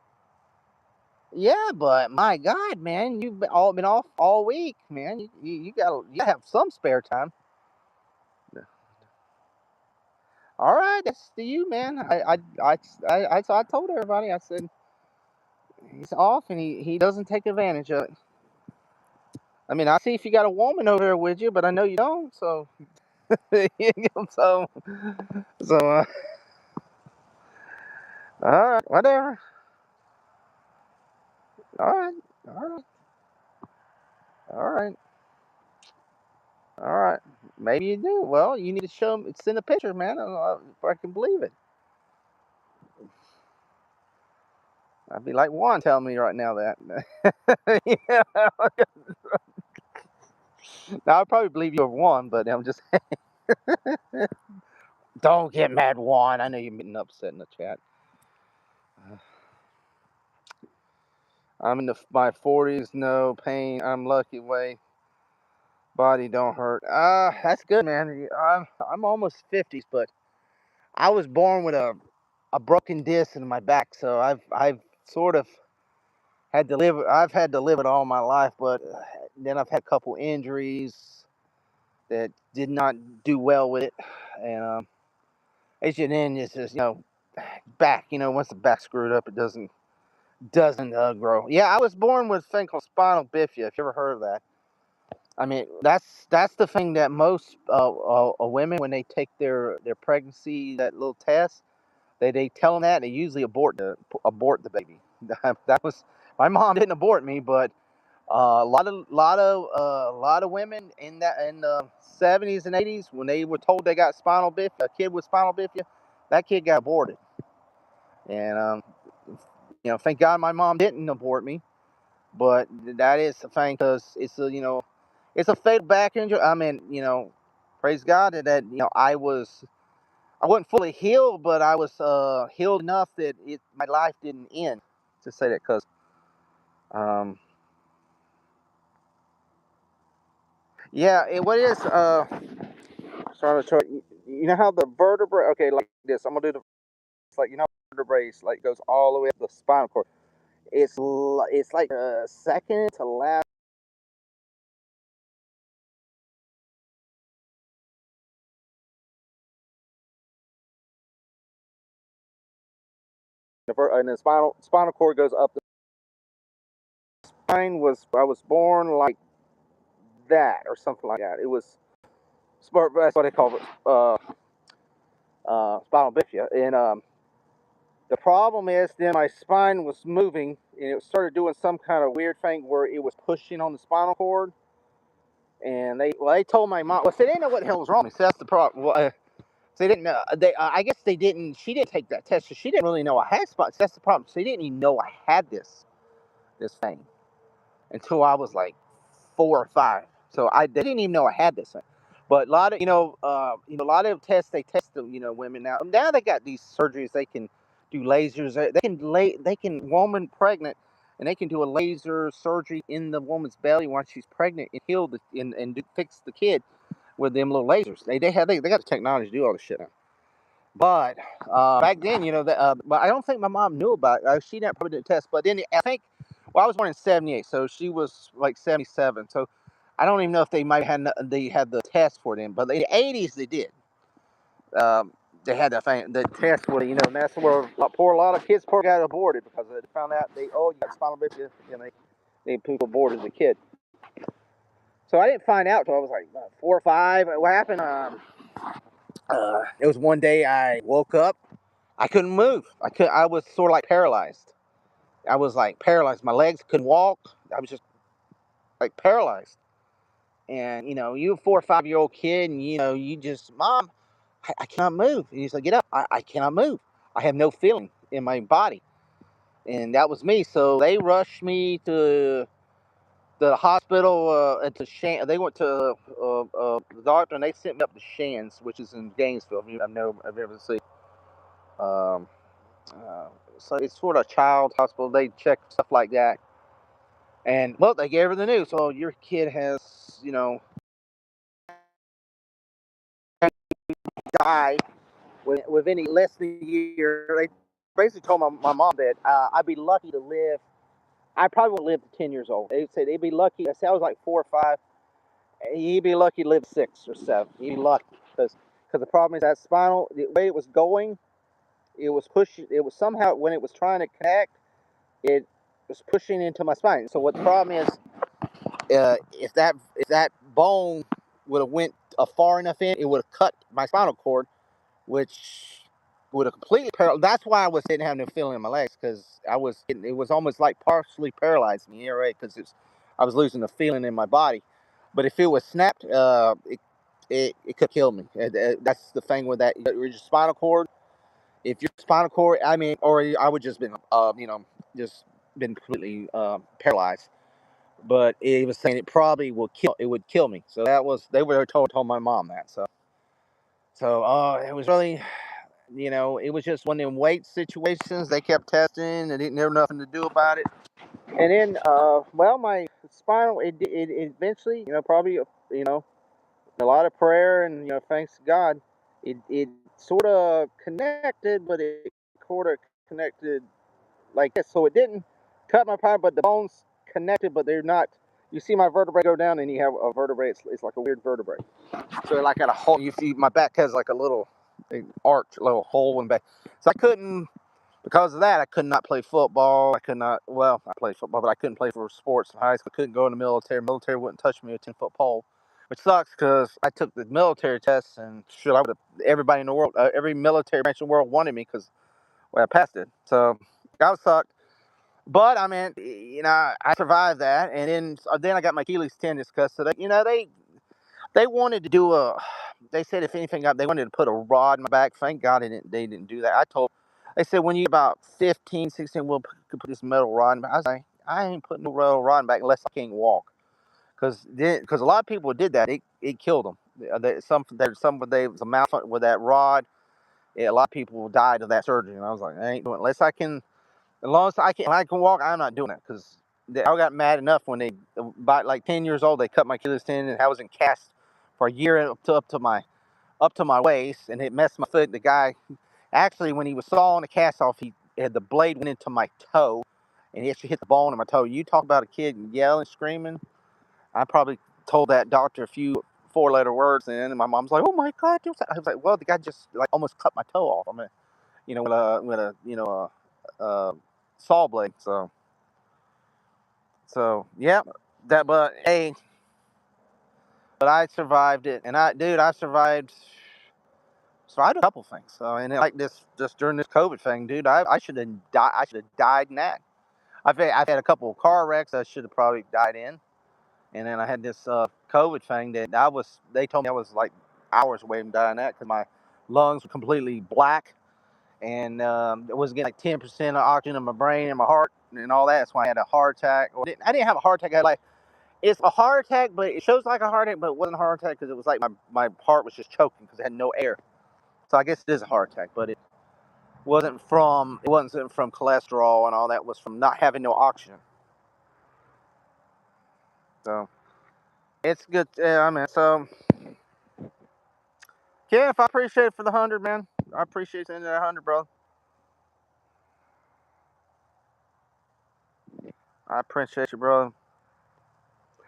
Yeah, but my God, man, you've been off all week, man. You gotta have some spare time. All right, that's to you, man. I told everybody. I said he's off and he doesn't take advantage of it. I mean, I see if you got a woman over there with you, but I know you don't. So, so, so. All right, whatever. All right, all right, all right, all right. Maybe you do. Well, you need to send a picture, man. I don't know if I can believe it. I'd be like Juan telling me right now that. Yeah. Now, I probably believe you're Juan, but I'm just don't get mad, Juan. I know you're getting upset in the chat. I'm in my 40s, no pain. I'm lucky way. Body don't hurt. That's good, man. I'm almost 50s, but I was born with a broken disc in my back, so I've sort of had to live. I've had to live it all my life, but then I've had a couple injuries that did not do well with it, and it's just back. Once the back screwed up, it doesn't grow. Yeah, I was born with a thing called spinal bifida. If you ever heard of that, I mean that's the thing that most women when they take their pregnancy that little test they tell them that they usually abort the baby. That was my mom didn't abort me, but a lot of women in the 70s and 80s when they were told they got spinal bifida, a kid with spinal bifida, that kid got aborted, and thank God my mom didn't abort me. But that is the thing because it's a fatal back injury. I mean, praise God that I wasn't fully healed, but I was healed enough that my life didn't end. To say that because um, yeah, what is sorry, you know how the vertebrae? Okay, like this. I'm gonna do it's like vertebrae like goes all the way up the spinal cord. It's like second to last and the spinal cord goes up. The spine was I was born like that or something like that. It was that's what they call it, spinal bifida. And the problem is then my spine was moving and it started doing some kind of weird thing where it was pushing on the spinal cord. And they told my mom. Well, so they didn't know what the hell was wrong. So that's the problem. Well, so they didn't know. I guess they didn't. She didn't take that test, so she didn't really know I had spots. That's the problem. So they didn't even know I had this thing until I was like 4 or 5. So they didn't even know I had this thing. But a lot of a lot of tests they test the women now. Now they got these surgeries. They can do lasers. They can woman pregnant, and they can do a laser surgery in the woman's belly while she's pregnant and heal and fix the kid with them little lasers. They got the technology to do all this shit now. But back then, but I don't think my mom knew about it. She never probably did a test. But then I think, well, I was born in '78, so she was like '77. So I don't even know if they had the test for them. But in the '80s, they did. They had the test for it, and that's where a lot of kids got aborted because they found out you got spinal bifida, and people aborted the kid. So I didn't find out till I was like 4 or 5. What happened? It was one day I woke up. I couldn't move. I was sort of like paralyzed. I was like paralyzed. My legs couldn't walk. I was just like paralyzed. And you a 4 or 5 year old kid, and you just, Mom, I cannot move. And he's like, get up. I cannot move. I have no feeling in my body. And that was me. So they rushed me to the hospital. They went to the doctor, and they sent me up to Shands, which is in Gainesville. I've ever seen. Um, so it's sort of a child hospital. They check stuff like that. And well, they gave her the news. So your kid has, died within less than a year. They basically told my mom that I'd be lucky to live. I probably would live to 10 years old. They said they'd be lucky. I said I was like 4 or 5. He'd be lucky to live 6 or 7. He'd be lucky because the problem is that spinal, the way it was going, it was pushing. It was somehow when it was trying to connect, it was pushing into my spine. So what the problem is, if that bone would have went far enough in, it would have cut my spinal cord, which would have completely paralyzed. That's why I didn't have no feeling in my legs because it was almost like partially paralyzed me, right? Because I was losing the feeling in my body. But if it was snapped, it could kill me. That's the thing with that. Your spinal cord. If your spinal cord, I mean, or I would just been, just been completely paralyzed. But it was saying it probably would kill me. So they were told my mom that. So it was really, it was just one of them weight situations. They kept testing. They didn't have nothing to do about it. And then, well, my spinal, it eventually, probably, a lot of prayer and, thanks to God, it sort of connected, but it sort of connected like this. So it didn't cut my spine, but the bones connected, but they're not. You see my vertebrae go down, and you have a vertebrae. It's like a weird vertebrae. So like got a hole. You see, my back has like a little arch, a little hole in the back. So I couldn't, because of that, I could not play football. I could not. Well, I played football, but I couldn't play for sports in high school. I couldn't go in the military. Military wouldn't touch me with a 10-foot pole, which sucks because I took the military tests and shit. I would have. Everybody in the world, every military branch in the world wanted me because I passed it. So that would suck. But I mean, I survived that, and then I got my Achilles tendon cut. So they wanted to do a. They said if anything, they wanted to put a rod in my back. Thank God they didn't do that. They said when you're about 15, 16, we'll put this metal rod in my back. I was like, I ain't putting no metal rod in my back unless I can't walk. Because a lot of people did that. It killed them. There's a mouth with that rod. A lot of people died of that surgery. And I was like, I ain't doing it unless I can. As long as I can walk, I'm not doing it because I got mad enough when by like 10 years old, they cut my Achilles tendon and I was in cast for a year up to my waist, and it messed my foot. The guy, actually, when he was sawing the cast off, he had the blade went into my toe, and he actually hit the bone in my toe. You talk about a kid yelling, screaming. I probably told that doctor a few 4-letter words, and my mom's like, "Oh my God!" I was like, "Well, the guy just like almost cut my toe off." I mean, with a saw blade. So yeah, that. But hey, but I survived it, and I survived. Survived a couple things. So and like this, just during this COVID thing, dude, I should have died. I should have died in that. I've had a couple of car wrecks I should have probably died in, and then I had this COVID thing that They told me I was like hours away from dying that because my lungs were completely black, and it was getting like 10% of oxygen in my brain and my heart and all that. That's why I had a heart attack. I didn't have a heart attack. I had like it's a heart attack, but it shows like a heart attack, but it wasn't a heart attack because it was like my heart was just choking because it had no air. So I guess it is a heart attack, but it wasn't from cholesterol and all that. It was from not having no oxygen. So it's good. I mean, so yeah, if I appreciate it for the 100, man. I appreciate the end of that 100, bro. I appreciate you, bro.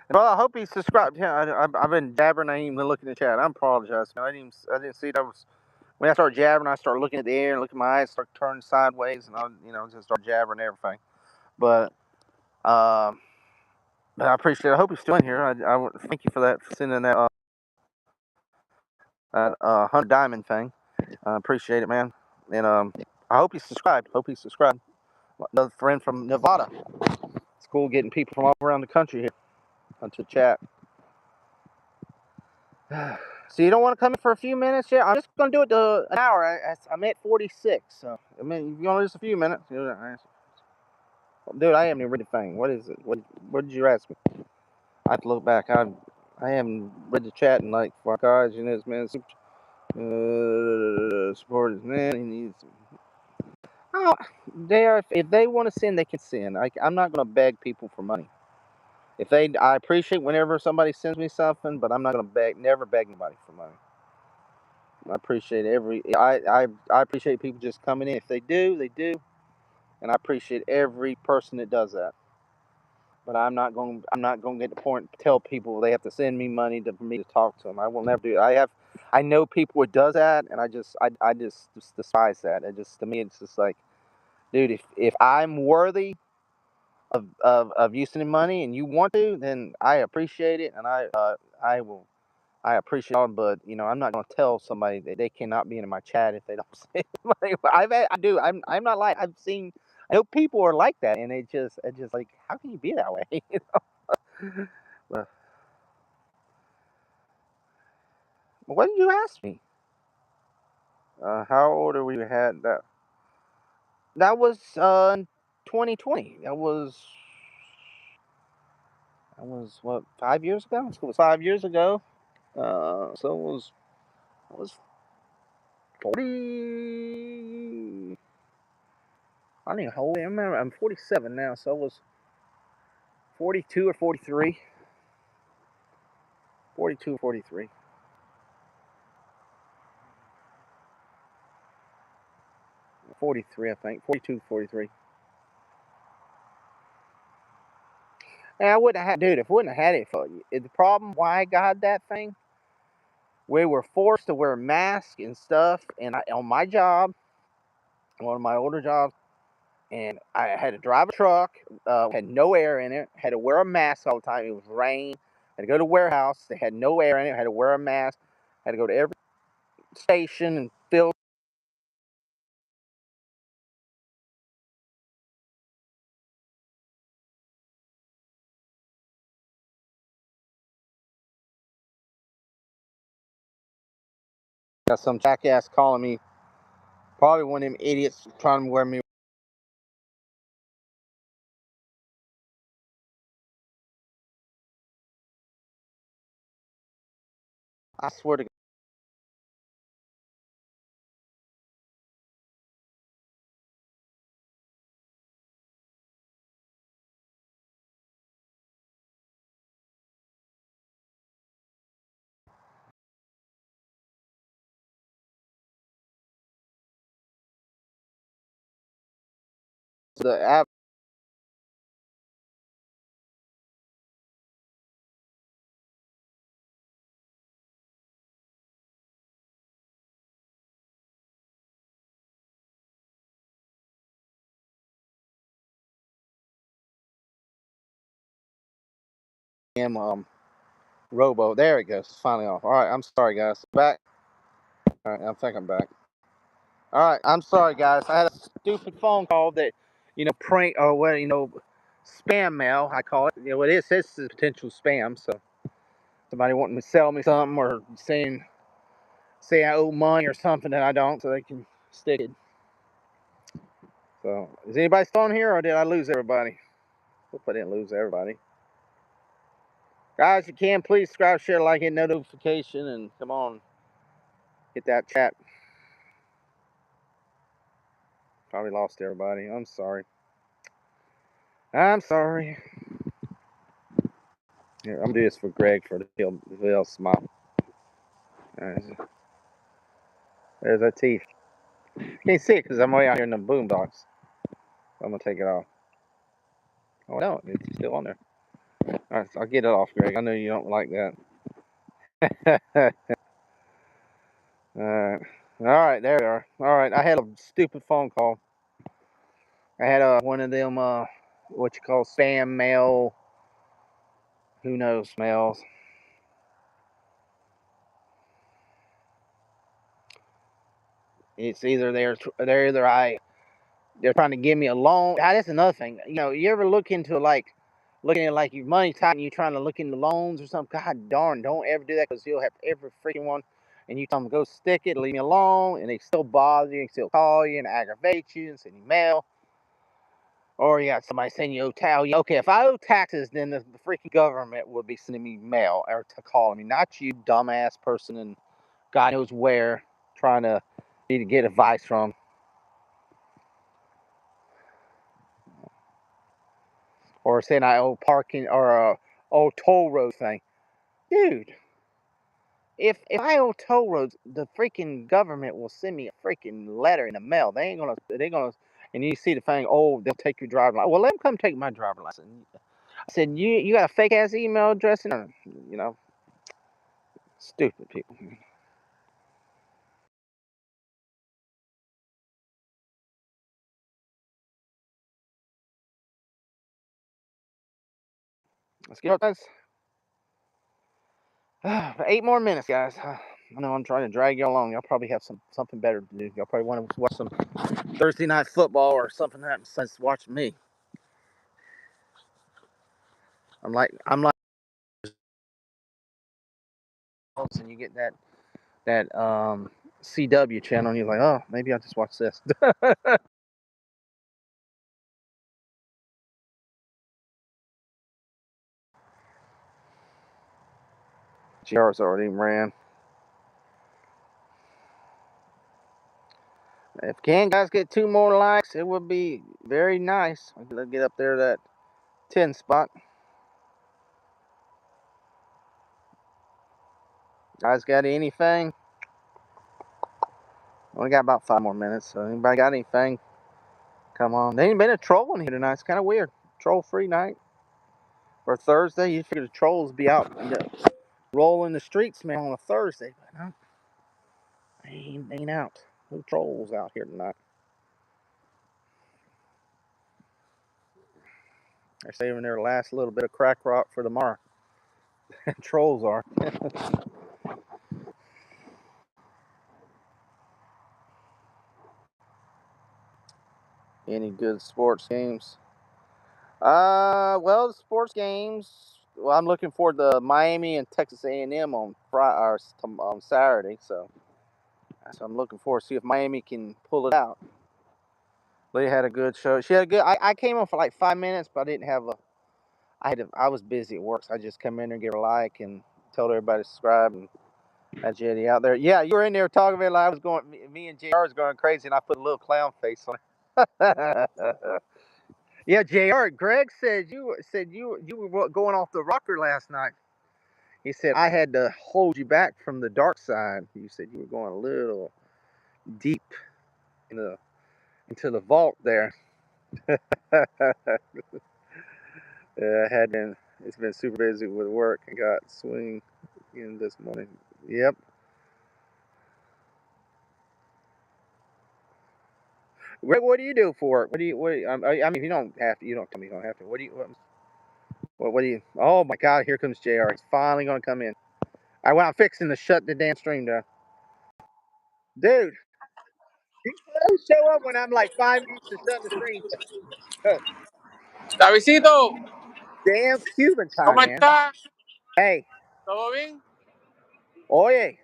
Bro, I hope you subscribed. Yeah, I've been jabbering. I ain't even looking at the chat. I apologize. I didn't see that was when I started jabbering. I started looking at the air and looking at my eyes, start turning sideways, and just start jabbering and everything. But um, but I appreciate it. I hope you're still in here. I thank you for that, for sending that 100 diamond thing. I appreciate it, man. And I hope you subscribed. Hope you subscribed. Another friend from Nevada. It's cool getting people from all around the country here onto the chat. So you don't want to come in for a few minutes yet? I'm just gonna do it to an hour. I'm at 46. So I mean, if you want just a few minutes, dude, I haven't even read the thing. What is it? What did you ask me? I have to look back. I haven't read the chat in like 5 guys. This man. Support his man. He needs. Oh, if they want to send, they can send. I'm not gonna beg people for money. I appreciate whenever somebody sends me something, but I'm not gonna never beg anybody for money. I appreciate I appreciate people just coming in. If they do, they do, and I appreciate every person that does that. But I'm not going to get the point tell people they have to send me money for me to talk to them. I will never do it. I know people who does that, and I just despise that. It just to me it's just like, dude, if I'm worthy of you sending money and you want to, then I appreciate it, and I will. I appreciate it, but I'm not gonna tell somebody that they cannot be in my chat if they don't send money. I do. I'm not like I've seen. I know people are like that, and it just like, how can you be that way? But what did you ask me? How old are we had that? That was 2020. That was what, 5 years ago? It was 5 years ago. So I was 40. I don't even know how old I am. I'm 47 now, so I was 42 or 43. 42 or 43. 43, I think. 42, 43. And I wouldn't have had, dude, if I wouldn't have had it for you. The problem why I got that thing, we were forced to wear masks and stuff. And on my job, one of my older jobs, and I had to drive a truck, had no air in it, had to wear a mask all the time. It was rain. Had to go to warehouse. They had no air in it. Had to wear a mask. Had to go to every station and fill. Got some jackass calling me. Probably one of them idiots trying to wear me. I swear to the app. damn robo. There it goes. It's finally off. All right, I'm sorry, guys. Back. All right, I think I'm back. All right, I'm sorry, guys. I had a stupid phone call that, prank or what, spam mail. I call it. It is. This is potential spam. So somebody wanting to sell me something or say I owe money or something that I don't, so they can stick it. So is anybody still on here, or did I lose everybody? Hope I didn't lose everybody. Guys, if you can, please subscribe, share, like, hit notification, and come on, hit that chat. Probably lost everybody. I'm sorry. I'm sorry. Here, I'm gonna do this for Greg for the he'll smile. There's that teeth. Can't see it because I'm way out here in the boondocks. I'm gonna take it off. Oh no, it's still on there. All right, I'll get it off, Greg. I know you don't like that. All right, there we are. All right, I had a stupid phone call. I had one of them what you call spam mail. Who knows mails? It's either they're trying to give me a loan. That's another thing. You ever looking at like your money tight and you trying to look into loans or something? God darn, don't ever do that because you'll have every freaking one. And you tell them go stick it, leave me alone, and they still bother you, and still call you and aggravate you and send you mail. Or you got somebody saying you owe tax. Okay, if I owe taxes, then the freaking government would be sending me mail or calling me, not you, dumbass person, and God knows where, trying to get advice from. Or saying I owe parking or owe toll road thing. Dude, if I owe toll roads, the freaking government will send me a freaking letter in the mail. And you see the thing, oh, they'll take your driver's license. Well, let them come take my driver's license. I said, you got a fake ass email address? Stupid people. Let's get up, guys. 8 more minutes, guys. I know I'm trying to drag you along. Y'all probably have something better to do. Y'all probably want to watch some Thursday night football or something that besides watching me. I'm like, and you get that CW channel, and you're like, oh, maybe I'll just watch this. GR's already ran. If can guys get 2 more likes, it would be very nice. Let's get up there to that 10 spot. Guys got anything? Only got about 5 more minutes, so anybody got anything? Come on. There ain't been a troll in here tonight. It's kind of weird. Troll-free night. For Thursday, you figure the trolls be out rolling the streets, man, on a Thursday. But no, they ain't out. No trolls out here tonight. They're saving their last little bit of crack rock for tomorrow. Trolls are. Any good sports games? Well, the sports games. Well, I'm looking forward to Miami and Texas A&M on on Saturday. So I'm looking forward to see if Miami can pull it out. They had a good show. She had a good. I came on for like 5 minutes, but I didn't have a. I was busy at work, so I just come in and give her a like and told everybody to subscribe and had Jetty out there. Yeah, you were in there talking about it. I was going. Me and JR was going crazy, and I put a little clown face on it. Yeah, JR. Greg said you were going off the rocker last night. He said I had to hold you back from the dark side. You said you were going a little deep in the into the vault there. Yeah, I had been. It's been super busy with work. I got swing in this morning. Yep. Greg, what do you do for work? What do you? I mean, if you don't have to, you don't tell me you don't have to. What do you? What do you? Oh my God! Here comes Jr. He's finally gonna come in. I well, I'm fixing to shut the damn stream down, dude. You always show up when I'm like 5 minutes to shut the stream.
Davidcito,
Damn Cuban time,
¿cómo
man.
estás?
Hey,
¿Todo bien?
oye.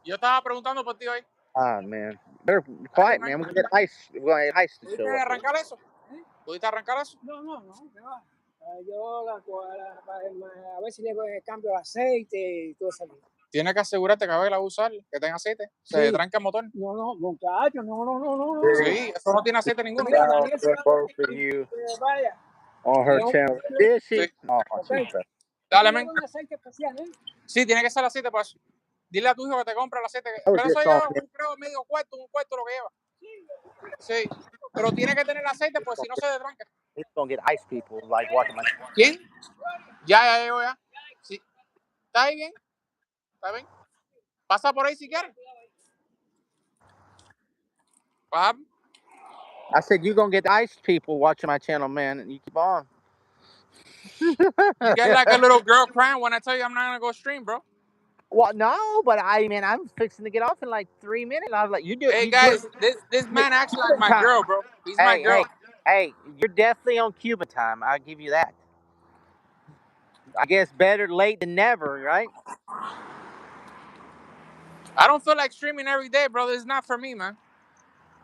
Yo estaba preguntando por ti hoy.
Ah, man. Better be
Dale,
quiet, man.
man.
We're gonna get ice. We're gonna get ice to
¿Pudiste
show up here.
arrancar eso? ¿Pudiste arrancar eso?
No, ¿qué va? Yo a ver si le cambio el aceite y todo eso.
Tienes que asegurarte que va a usar, que tenga aceite. Se
Sí.
tranca el motor.
No, muchacho, no.
Sí, eso no tiene aceite ninguno.
Mira,
Well,
Daniel,
for both of you
vaya.
on her
Yo-
channel. Is she?
Sí.
Oh,
Okay.
she's
Dale, men.
Un aceite especial, ¿eh?
Sí, tiene que ser aceite para eso. Dile a tu hijo que te compre el aceite.
I was
Pero
just
eso
on
lleva creo medio cuarto, un cuarto lo que lleva. Sí. Pero tiene que tener aceite, pues si no se detranca.
He's gonna get ice people like watching my.
¿Quién? Ya llegó ya. Sí. ¿Está ahí bien? ¿Está bien? Pasa por ahí si quieres. What happened?
I said you're gonna get ice people watching my channel, man, and you keep on.
You get like a little girl crying when I tell you I'm not gonna go stream, bro.
Well, no, but I'm fixing to get off in like 3 minutes. I was like, you do.
Hey
You
guys,
do
this man acts like my
time.
girl, bro. He's my girl.
Hey, you're definitely on Cuban time. I'll give you that. I guess better late than never, right?
I don't feel like streaming every day, brother. It's not for me, man.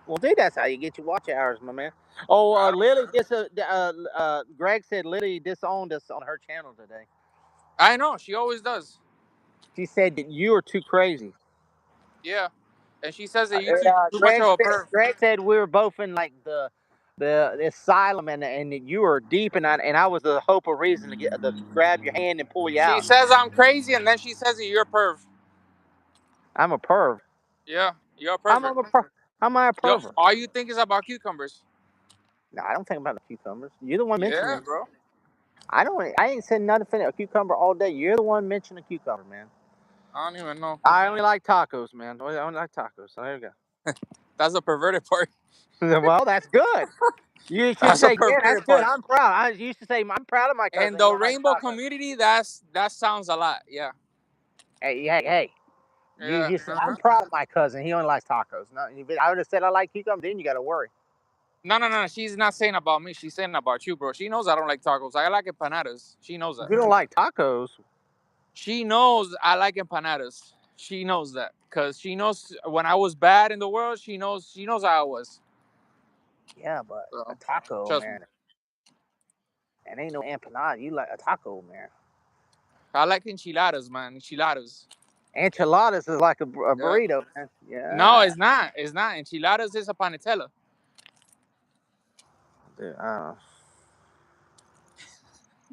Well, dude, that's how you get your watch hours, my man. Oh, Lily, Greg said Lily disowned us on her channel today.
I know, she always does.
She said that you are too crazy.
Yeah. And she says that you too much of a perv.
Greg said we were both in like the asylum and that you were deep and I was the hope or reason to grab your hand and pull you out.
She says I'm crazy, and then she says that you're a perv.
I'm a perv.
Yeah, you're a pervert.
How am I a pervert?
Yo, all you think is about cucumbers.
No, I don't think about the cucumbers. You're the one mentioning it.
Bro.
I ain't said nothing a cucumber all day. You're the one mentioning a cucumber, man.
I don't even know.
I only like tacos, man. I only like tacos. So there you go.
That's the perverted part.
Well, that's good. You should say, yeah, that's good. I'm proud. I used to say, I'm proud of my cousin.
And the rainbow community, that sounds a lot. Yeah.
Hey.
Yeah.
You said, I'm proud of my cousin. He only likes tacos. No, I would have said I like cucumbers. Then you got to worry.
No. She's not saying about me. She's saying about you, bro. She knows I don't like tacos. I like empanadas. She knows that.
You don't like tacos?
She knows I like empanadas. She knows that because she knows when I was bad in the world. She knows how I was.
Yeah, but a taco, man. And ain't no empanada. You like a taco, man.
I like enchiladas, man. Enchiladas.
Enchiladas is like a burrito, man. Yeah.
No, it's not. It's not. Enchiladas is a panetella.
Dude,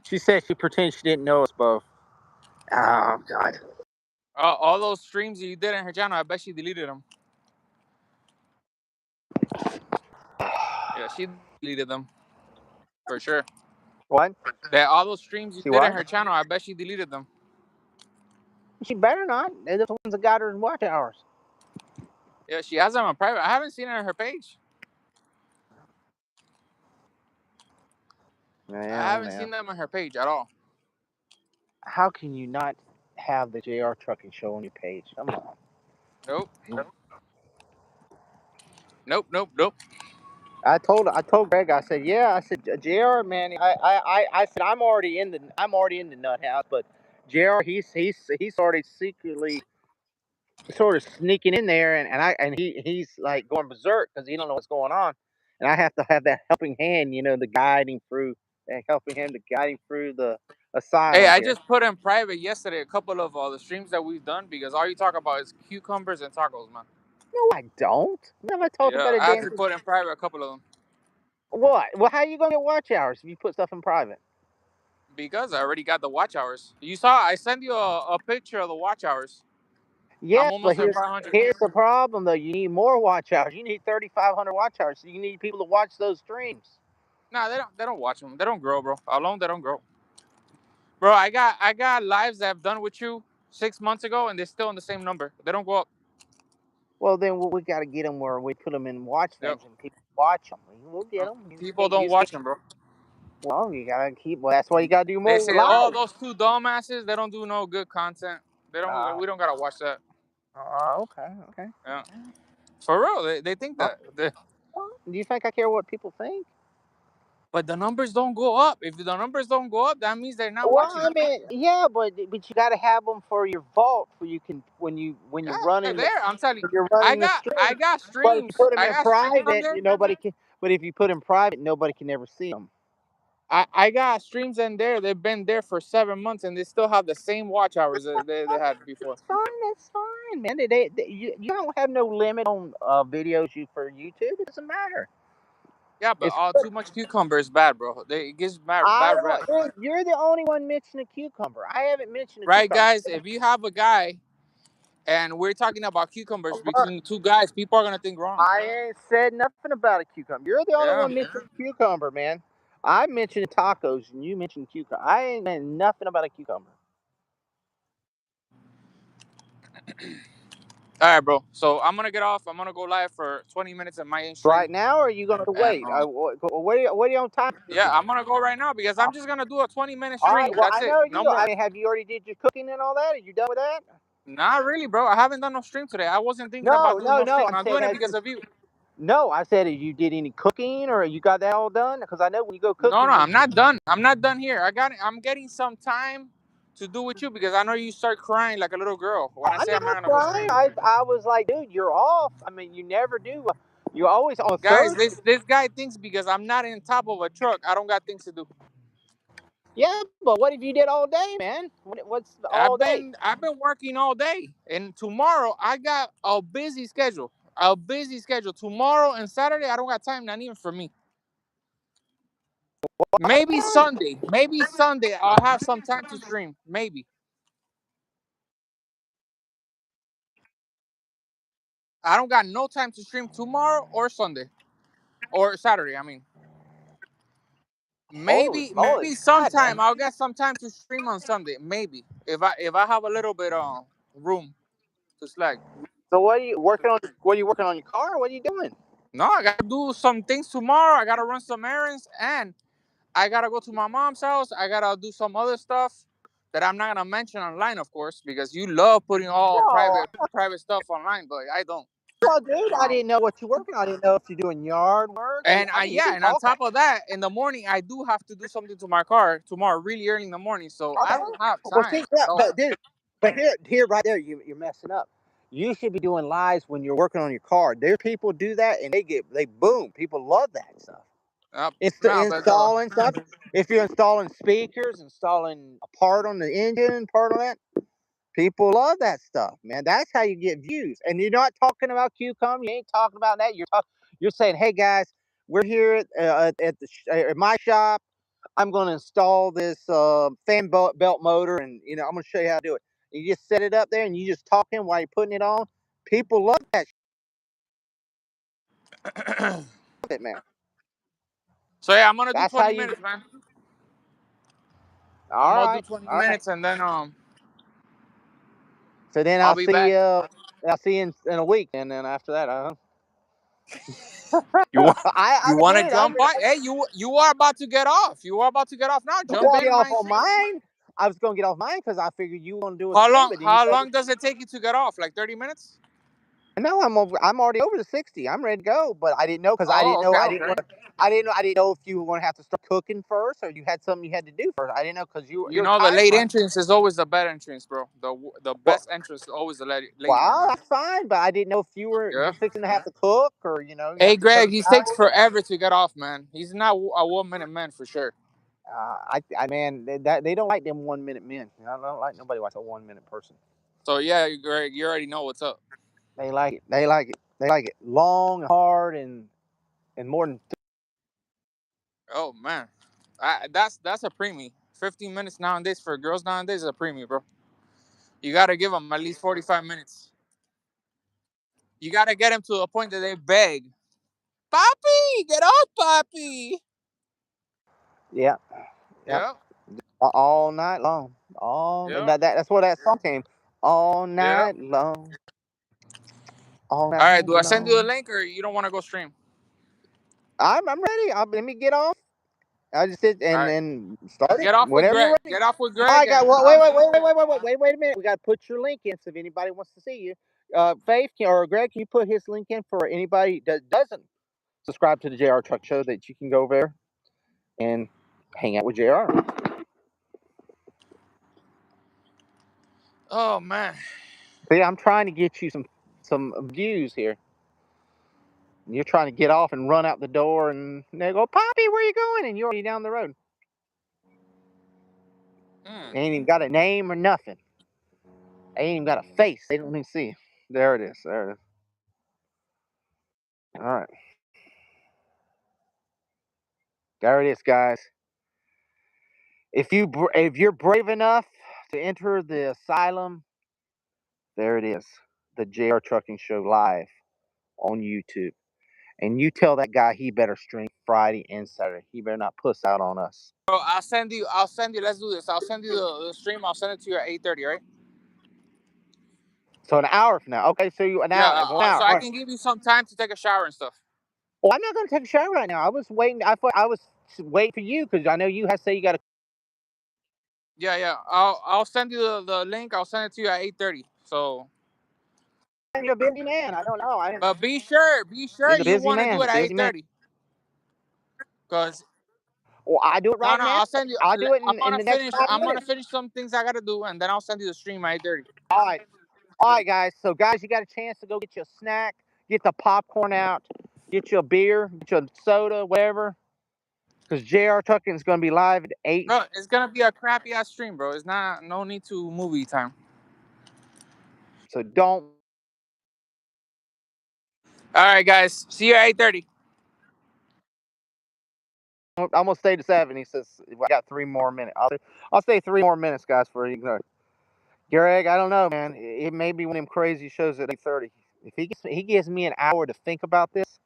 she said she pretends she didn't know us both. Oh, God.
All those streams that you did in her channel, I bet she deleted them. Yeah, she deleted them. For sure.
What?
All those streams you did in her channel, I bet she deleted them.
She better not. They're the ones that got her in watch hours.
Yeah, she has them on private. I haven't seen it on her page. Man, I haven't seen them on her page at all.
How can you not have the JR Trucking Show on your page? Come on.
Nope.
I told Greg. I said, yeah. I said, JR, man. I said I'm already in the nut house, but JR, he's already secretly sort of sneaking in there, and he's like going berserk because he don't know what's going on, and I have to have that helping hand, the guiding through, helping him to guiding through the asylum.
Hey, I just put in private yesterday a couple of the streams that we've done because all you talk about is cucumbers and tacos, man.
No, I don't. Never talked about it.
I actually put in private a couple of them.
What? Well, how are you gonna get watch hours if you put stuff in private?
Because I already got the watch hours. You saw, I sent you a picture of the watch hours.
Yeah, but here's the problem though. You need more watch hours. You need 3,500 watch hours. So you need people to watch those streams.
Nah, they don't watch them. They don't grow, bro. Alone, they don't grow. Bro, I got lives that I've done with you 6 months ago, and they're still in the same number. They don't go up.
Well, then we got to get them where we put them in watch things and people watch them. We'll get them.
People don't watch them, bro.
Well, you gotta keep. Well, that's why you gotta do
They
more
say, oh,
live.
those two dumbasses, they don't do no good content. They don't.
Uh,
We don't gotta watch that.
okay, okay.
Yeah, for real. They think that.
Do you think I care what people think?
But the numbers don't go up. If the numbers don't go up, that means they're not
Well,
watching
I
it.
mean, yeah, but you got to have them for your vault, where you can when
Yeah,
you're
they're
running
there. I'm telling you,
when you're
I
running the
got
stream.
I got
But if you
streams.
put them
I
in
got streams on
private,
there.
nobody can. But if you put in private, nobody can ever see them.
I got streams in there. They've been there for 7 months and they still have the same watch hours that they had before.
That's fine. That's fine, man. You don't have no limit on videos you for YouTube. It doesn't matter.
Yeah, but
It's
too much cucumber is bad, bro. It gives bad
I
rep.
don't. You're the only one mentioning a cucumber. I haven't mentioned a
Right,
cucumber.
guys? If you have a guy and we're talking about cucumbers between two guys, people are gonna think wrong.
I ain't said nothing about a cucumber. You're the only
Yeah.
one mentioning cucumber, man. I mentioned tacos and you mentioned cucumber. I ain't meant nothing about a cucumber.
All right, bro. So I'm gonna get off. I'm gonna go live for 20 minutes in my stream.
Right now, or are you going to
And,
wait? What are you on time?
yeah, I'm gonna go right now because I'm just gonna do a 20-minute
All right.
stream.
Well,
That's
I
it.
know
No
you.
more.
I mean, have you already did your cooking and all that? Are you done with that?
Not really, bro. I haven't done no stream today. I wasn't thinking
No,
about doing no stream.
I'm
I'm
saying
doing it
have
because
you.
of you.
No, I said if you did any cooking or you got that all done. Because I know when you go
No,
cooking,
I'm not done. I'm not done here. I'm getting some time to do with you because I know you start crying like a little girl when I
I'm
say I'm not
not
gonna go
crying.
stream.
I was like, dude, you're off. I mean, you never do. You're always on
Guys,
Thursday.
this guy thinks because I'm not in top of a truck, I don't got things to do.
Yeah, but what if you did all day, man? What's all day?
I've been working all day, and tomorrow I got a busy schedule. A busy schedule. Tomorrow and Saturday I don't got time, not even for me. Maybe Sunday. Maybe Sunday I'll have some time to stream. Maybe. I don't got no time to stream tomorrow or Sunday. Or Saturday, I mean.
Holy
Maybe
moly, God,
sometime
man.
I'll get some time to stream on Sunday. Maybe. If I have a little bit room to slack.
So what are you working on? What are you working on your car? What are you doing?
No, I gotta do some things tomorrow. I gotta run some errands and I gotta go to my mom's house. I gotta do some other stuff that I'm not gonna mention online, of course, because you love putting all
No,
private stuff online, but I don't.
well, dude, I
Um,
didn't know what you're working on. I didn't know if you're doing yard work.
and
I mean, you
yeah,
can
and on
talk.
top of that, in the morning I do have to do something to my car tomorrow, really early in the morning. So I
Okay.
don't have
Well,
time
see, yeah,
at all.
but dude, but here, right there, you're messing up. You should be doing lives when you're working on your car. There, people do that, and they boom. People love that stuff.
No, but
Installing stuff. If you're installing speakers, installing a part on the engine, part on that, people love that stuff, man. That's how you get views. And you're not talking about QCOM. You ain't talking about that. You're saying, hey guys, we're here at my shop. I'm going to install this fan belt motor, and I'm going to show you how to do it. You just set it up there, and you just talking while you're putting it on. People love that shit, man.
so yeah, I'm gonna do
That's how
20
you.
minutes, man. I'm
All
gonna do
right,
20
all right.
minutes and then
So then
I'll
I'll
be
see
back.
you. I'll see you in a week, and then after that,
You want
I
you want to
did.
jump on? Hey, you are about to get off. You are about to get off now. Jump
Well, get
in,
off
man.
on mine. I was gonna get off mine because I figured you want to do a stream, but then you
How
said
long does it take you to get off? Like 30 minutes?
no. I'm already over the 60. I'm ready to go, but I didn't know because
Oh, okay,
want
okay.
I didn't know if you were going to have to start cooking first or you had something you had to do first. I didn't know because
You
you're a
know the
time
late
crunch.
entrance is always the bad entrance, bro. The
Well,
best entrance is always the late one.
well, that's fine, but I didn't know if
Yeah.
you're fixing to have to cook or you
Hey,
have to
Greg,
turn
he takes
hours.
forever to get off, man. He's not a 1 minute man for sure.
I man, they don't like them 1 minute men. I don't like nobody likes a 1 minute person.
So yeah, Greg, you already know what's up.
They like it. They like it. They like it long, hard, and more than.
Oh man, that's a preemie. 15 minutes nowadays for girls nowadays is a preemie, bro. You gotta give them at least 45 minutes. You gotta get them to a point that they beg, "Papi, get off, Papi."
Yeah. Yep.
Yeah,
All night long.
yeah,
That's where that song came. All
yeah.
night long. All
All right,
night
do I send you the
long.
link or you don't want to go stream?
I'm ready. Let me get off. I just did,
All right.
and start it
Get off with
whenever you're
Greg.
ready.
Get off with
All
Greg,
right,
and
guys. Wait a minute. We got to put your link in, so if anybody wants to see you, Faith or Greg, can you put his link in for anybody that doesn't subscribe to the JR Truck Show, that you can go over there and hang out with JR.
oh man.
See, I'm trying to get you some views here. You're trying to get off and run out the door, and they go, "Poppy, where you going?" And you're already down the road. Ain't even got a name or nothing. Ain't even got a face. They don't even see. There it is. There it is. All right. There it is, guys. If you're brave enough to enter the asylum, there it is. The JR Trucking Show live on YouTube. And you tell that guy he better stream Friday and Saturday. He better not puss out on us.
Bro, I'll send you. Let's do this. I'll send you the stream. I'll send it to you at 8:30. Right?
So an hour from now. Okay, so you an
Yeah.
hour. 1 hour.
So I can give you some time to take a shower and stuff.
Well, I'm not going to take a shower right now. I was waiting. I was waiting for you because I know you have to say you got to.
Yeah. I'll send you the link. I'll send it to you at 8:30. So.
You're a busy man. I don't know.
But be sure
He's a
you
busy
want to do
man.
it at
Busy man.
8:30. Cause
Well, I do it right
no,
now.
I'll send you.
I'll do it
I'm
in
gonna
the next
finish.
5
I'm gonna
minutes.
finish some things I gotta do, and then I'll send you the stream at 8:30.
All right. All right, guys. So, guys, you got a chance to go get you a snack, get the popcorn out, get you a beer, get you a soda, whatever. Because JR Trucking is going to be live at 8.
Bro, it's gonna be a crappy ass stream, bro. It's not. No need to movie time.
So don't.
All right, guys. See you at 8:30.
I'm gonna stay to 7. He says I got 3 more minutes. I'll stay 3 more minutes, guys, for you. Greg, I don't know, man. It may be one of them crazy shows at 8:30. If he gives me an hour to think about this,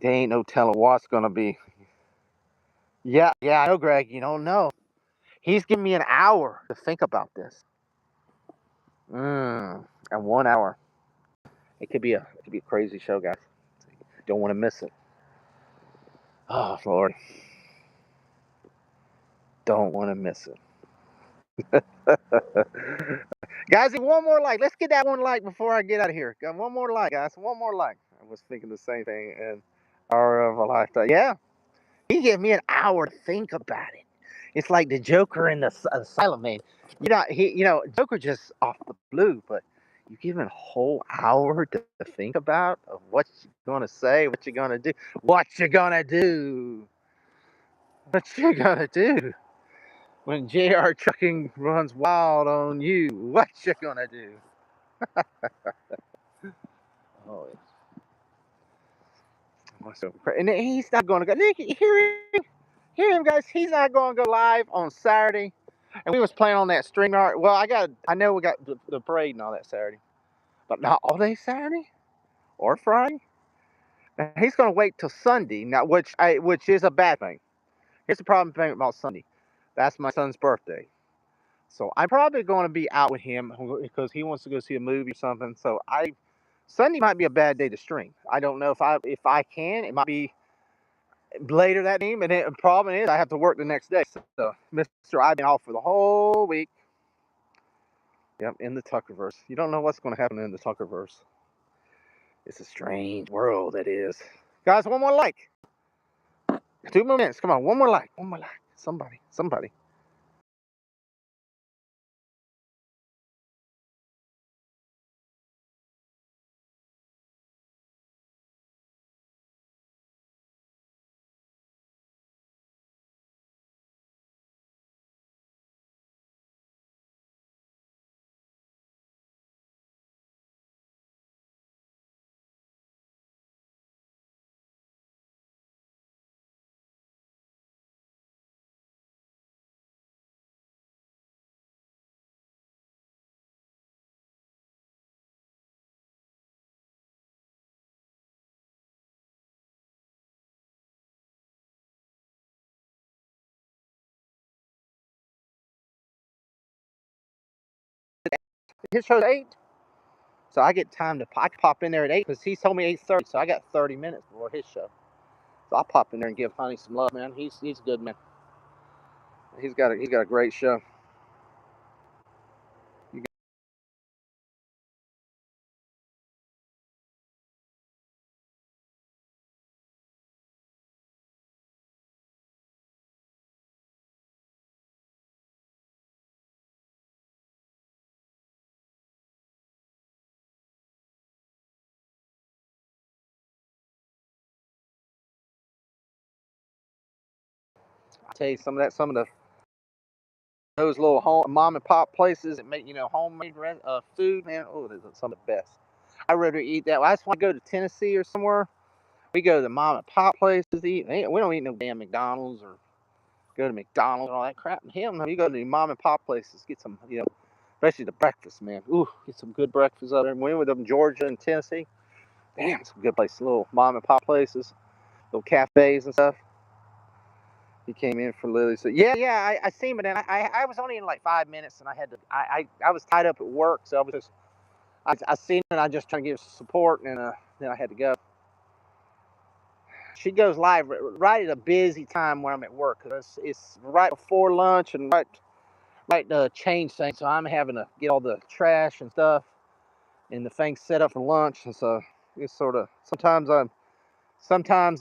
there ain't no telling what's gonna be. Yeah, I know, Greg. You don't know. He's giving me an hour to think about this. And 1 hour. It could be a crazy show, guys. Don't want to miss it. Oh Lord, don't want to miss it. Guys, one more like. Let's get that one like before I get out of here. Got one more like, guys. One more like. I was thinking the same thing, and hour of a lifetime. Yeah, he gave me an hour to think about it. It's like the Joker in the asylum, man. Joker just off the blue, but you give him a whole hour to think about of what you're gonna say, what you're gonna do, what you're gonna do, what you're gonna do when JR Trucking runs wild on you. What you gonna do? Oh, and he's not gonna go. Hear him, guys. He's not gonna go live on Saturday. And we was playing on that StreamYard. Well, I know we got the parade and all that Saturday, but not all day Saturday or Friday. And he's gonna wait till Sunday now, which is a bad thing. Here's the problem thing about Sunday. That's my son's birthday, so I'm probably going to be out with him because he wants to go see a movie or something. So Sunday might be a bad day to stream. I don't know if I can. It might be later that evening. And the problem is I have to work the next day. So, Mister, I've been off for the whole week. Yep, in the Tuckerverse. You don't know what's going to happen in the Tuckerverse. It's a strange world, it is. Guys, one more like. 2 more minutes. Come on, one more like. One more like. Somebody. His show's 8. So I get time I can pop in there at 8 because he told me 8:30. So I got 30 minutes before his show. I'll pop in there and give Honey some love, man. He's a good man. He's got a great show. I tell you, some of those little home mom and pop places that make homemade food, man. Oh, those are some of the best. I'd rather eat that. I just want to go to Tennessee or somewhere. We go to the mom and pop places to eat. We don't eat no damn McDonald's or go to McDonald's and all that crap. Hell no, you go to the mom and pop places, get some, especially the breakfast, man. Ooh, get some good breakfast out there. We went to Georgia and Tennessee. Damn, some good places, little mom and pop places, little cafes and stuff. He came in for Lily. So yeah, I seen him, and I was only in like 5 minutes, and I was tied up at work, so I seen him, and I just trying to give support, and then I had to go. She goes live right at a busy time when I'm at work, because it's right before lunch and right to change things. So I'm having to get all the trash and stuff and the things set up for lunch, and so it's sort of sometimes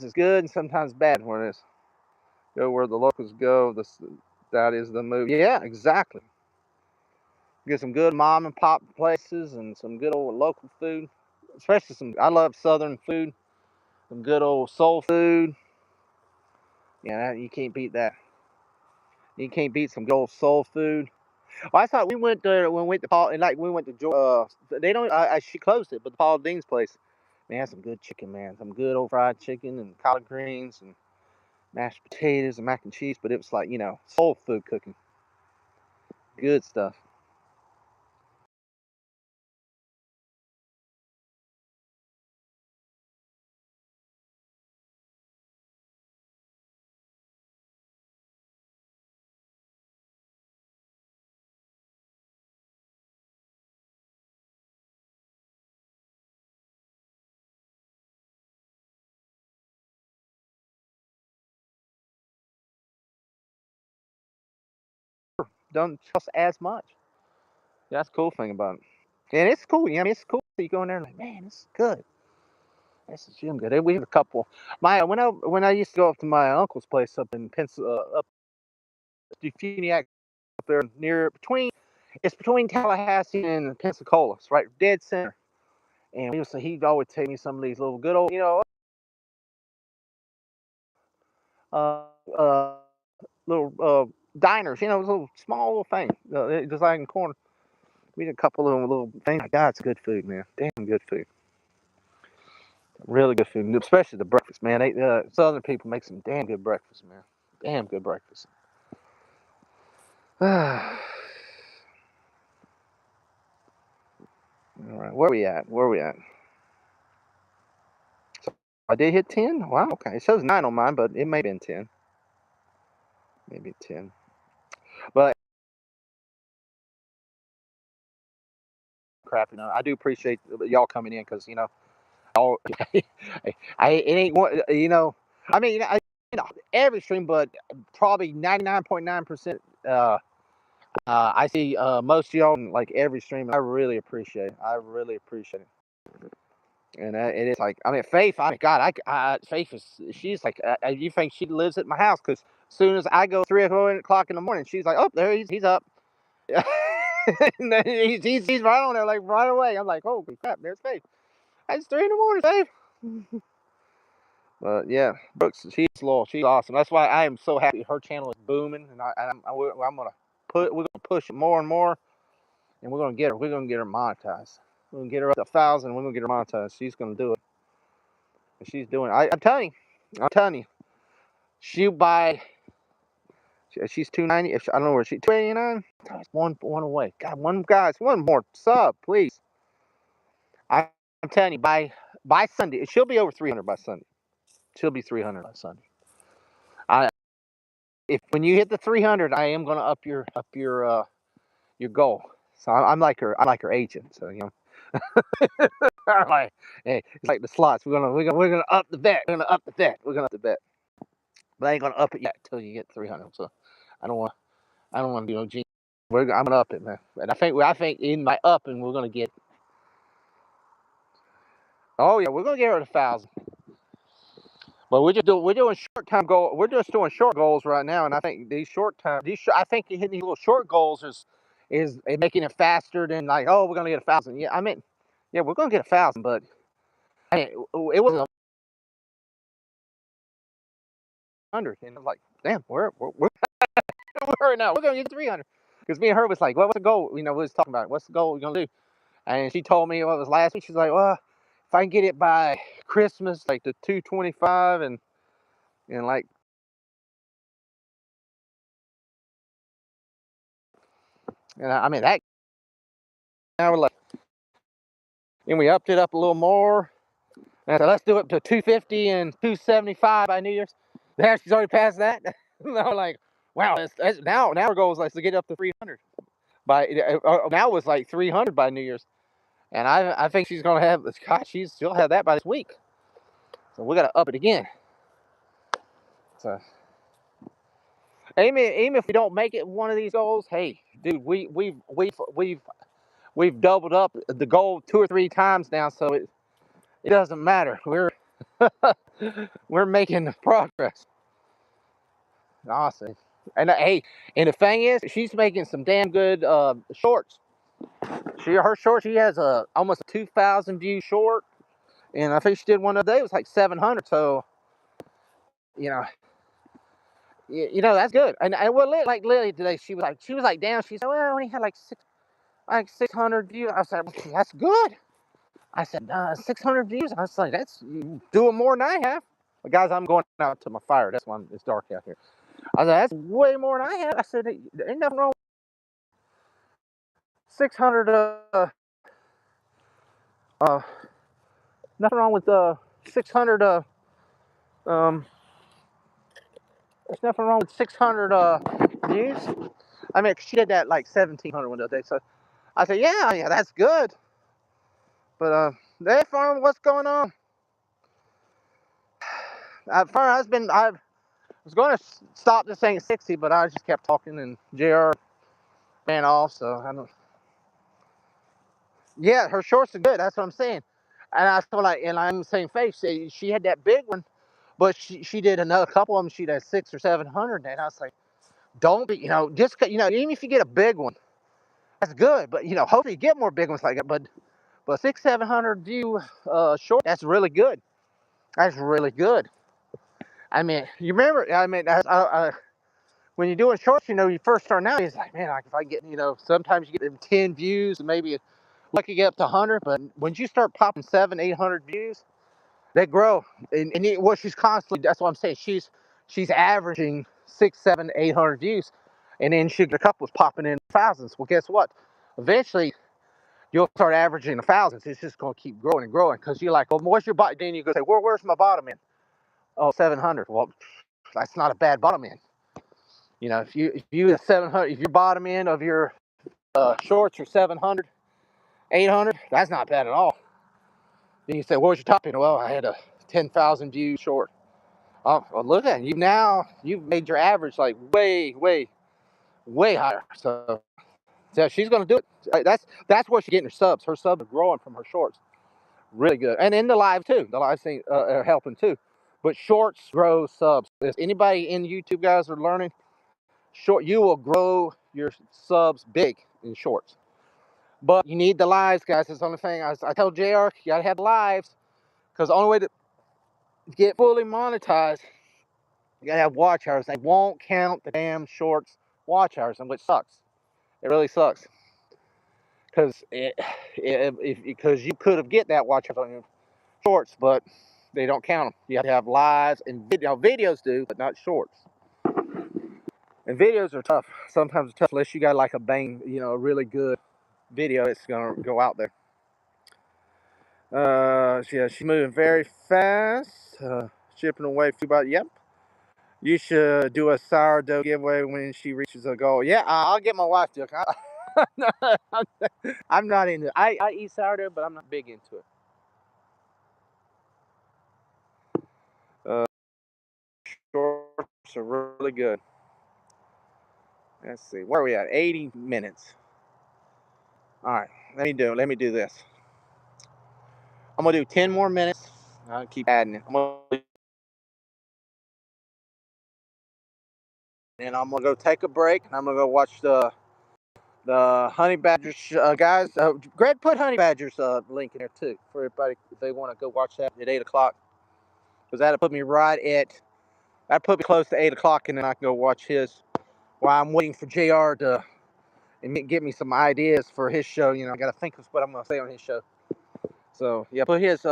it's good and sometimes bad where it is. Go where the locals go. That is the move. Yeah, exactly. Get some good mom and pop places and some good old local food, especially I love Southern food. Some good old soul food. Yeah, you can't beat that. You can't beat some good old soul food. Well, I thought we went there when we went to Paul, and like we went to they don't. She closed it, but the Paul Dean's place, man, some good chicken, man. Some good old fried chicken and collard greens and mashed potatoes and mac and cheese. But it was like soul food cooking, good stuff. Don't cost as much. That's the cool thing about it. And it's cool. It's cool. You go in there and like, man, this is good. This is Jim good. We have a couple. When I used to go up to my uncle's place up in up Defuniak up there it's between Tallahassee and Pensacola. It's right dead center. And he'd always take me some of these little good old, uh, uh, little diners, those little small little things, just like in the corner. We did a couple of them little things. My God, it's good food, man. Damn good food. Really good food, especially the breakfast, man. Southern people make some damn good breakfast, man. Damn good breakfast. All right, where we at? So I did hit 10. Wow, okay. It says 9 on mine, but it may have been 10. Maybe 10. But crap, I do appreciate y'all coming in because all it ain't one, I mean, every stream, but probably 99.9%. I see most of y'all in like every stream. I really appreciate it. I really appreciate it. And it is like, I mean, Faith. I mean, God, Faith she's like, you think she lives at my house? Because as soon as I go 3 o'clock in the morning, she's like, oh, there he's up. And then he's right on there, like right away. I'm like, holy crap, there's Faith. It's 3 in the morning, Faith. But yeah, Brooks, she's loyal. She's awesome. That's why I am so happy her channel is booming, and I'm gonna we're gonna push it more and more, and we're gonna get her monetized. We're gonna get her up to 1,000. We're gonna get her monetized. She's gonna do it. And she's doing it. I'm telling you, she'll buy. She's 290. If I don't know where 289. One away. God, one more sub, please. I'm telling you, by Sunday, she'll be over 300 by Sunday. She'll be 300 by Sunday. If when you hit the 300, I am gonna up your goal. So I'm like her agent. So I'm like, hey, it's like the slots. We're gonna up the bet. We're gonna up the bet. We're gonna up the bet. But I ain't gonna up it yet till you get 300. So I don't want to do no G. I'm gonna up it, man. And I think in my up, and we're gonna get. Oh yeah, we're gonna get her to 1,000. But we're doing short time goal. We're just doing short goals right now, and I think I think hitting these little short goals is making it faster than like, oh, we're gonna get 1,000. Yeah, I mean, yeah, we're gonna get 1,000, but I mean, it was 100, and I'm like, damn, we're right now. We're gonna get 300 because me and her was like, well, what's the goal? You know, we was talking about it. What's the goal we're gonna do? And she told me what was last week. She's like, well, if I can get it by Christmas, like the 225, and like. And I mean that. Now we're like, and we upped it up a little more. And I said, let's do it to 250 and 275 by New Year's. There, she's already passed that. And I'm like, wow, now our goal is like to get up to 300 by now it's like 300 by New Year's, and I think she's gonna have. God, she'll have that by this week. So we gotta up it again. So, even if we don't make it one of these goals, hey, dude, we've doubled up the goal 2 or 3 times now, so it doesn't matter. We're making progress. Awesome. And hey, and the thing is, she's making some damn good shorts. Her short, she has almost a 2,000 view short, and I think she did one the other day. It was like 700. So you know, that's good. And well, like Lily today, she was like down. She said, well, I only had like 600 views. I said, well, that's good. I said, 600 views. I was like, that's doing more than I have. But guys, I'm going out to my fire. That's why it's dark out here. I said, that's way more than I have. I said, there ain't nothing wrong with 600. Nothing wrong with 600. There's nothing wrong with 600 views. I mean, she did that like 1,700 one day. So I said, yeah, that's good. But there, farm, what's going on? Farm, I was going to stop this saying 60, but I just kept talking, and JR ran off. So I don't. Yeah, her shorts are good. That's what I'm saying. And I feel like, and I'm the same face. She had that big one, but she did another couple of them. She did 600 or 700, and I was like, don't be, just even if you get a big one, that's good. But hopefully you get more big ones like that. But 600-700 view short, that's really good. That's really good. I mean, you remember? I mean, when you're doing shorts, you first start out, it's like, man, if I get, sometimes you get them 10 views, and maybe lucky to get up to 100. But when you start popping 700-800 views, they grow. And she's constantly. That's what I'm saying. She's averaging 600-700-800 views, and then a couple is popping in thousands. Well, guess what? Eventually, you'll start averaging the thousands. It's just going to keep growing and growing because you're like, well, what's your bottom? Then you go say, where's my bottom end? Oh, 700. Well, that's not a bad bottom end. If you 700, if your bottom end of your shorts are 700, 800, that's not bad at all. Then you say, what was your top end? Well, I had a 10,000 view short. Oh, well, look at it. You've made your average like way, way, way higher. So she's going to do it. That's where she's getting her subs. Her subs are growing from her shorts. Really good. And in the live too. The live thing are helping too. But shorts grow subs. If anybody in YouTube guys are learning, you will grow your subs big in shorts. But you need the lives, guys. That's the only thing. I told JR, you got to have lives. Because the only way to get fully monetized, you got to have watch hours. They won't count the damn shorts watch hours, and which sucks. It really sucks. Because you could have get that watch hours on your shorts, but they don't count them. You have to have lives and videos do, but not shorts. And videos are tough. Sometimes it's tough unless you got like a really good video. It's gonna go out there. She's moving very fast. Shipping away food. Yep. You should do a sourdough giveaway when she reaches a goal. Yeah, I'll get my wife to. I'm not into. I eat sourdough, but I'm not big into it. Shorts are really good. Let's see, where are we at? 80 minutes. All right, let me do this. I'm gonna do 10 more minutes. I'll keep adding it. I'm gonna go take a break, and I'm gonna go watch the Honey Badgers guys. Greg, put Honey Badgers link in there too for everybody if they want to go watch that at 8 o'clock. Because that'll put me that put me close to 8 o'clock, and then I can go watch his while I'm waiting for JR to and get me some ideas for his show. I got to think of what I'm gonna say on his show. So yeah, put his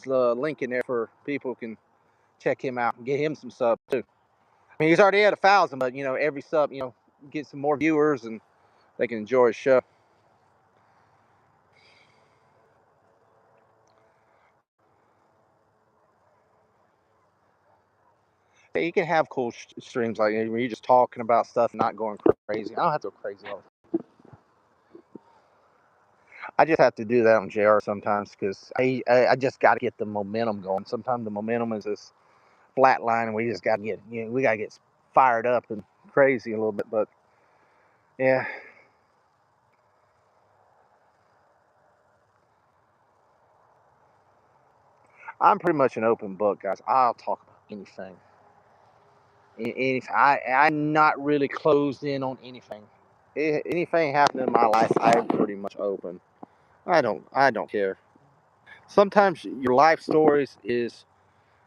link in there for people who can check him out and get him some subs too. I mean, he's already at 1,000, but every sub, get some more viewers and they can enjoy his show. Yeah, you can have cool streams like where you're just talking about stuff, not going crazy. I don't have to go crazy all the time. I just have to do that on JR sometimes because I just got to get the momentum going. Sometimes the momentum is this flat line, and we just got to get fired up and crazy a little bit. But yeah, I'm pretty much an open book, guys. I'll talk about anything. I'm not really closed in on anything. Anything happening in my life, I'm pretty much open. I don't care. Sometimes your life stories is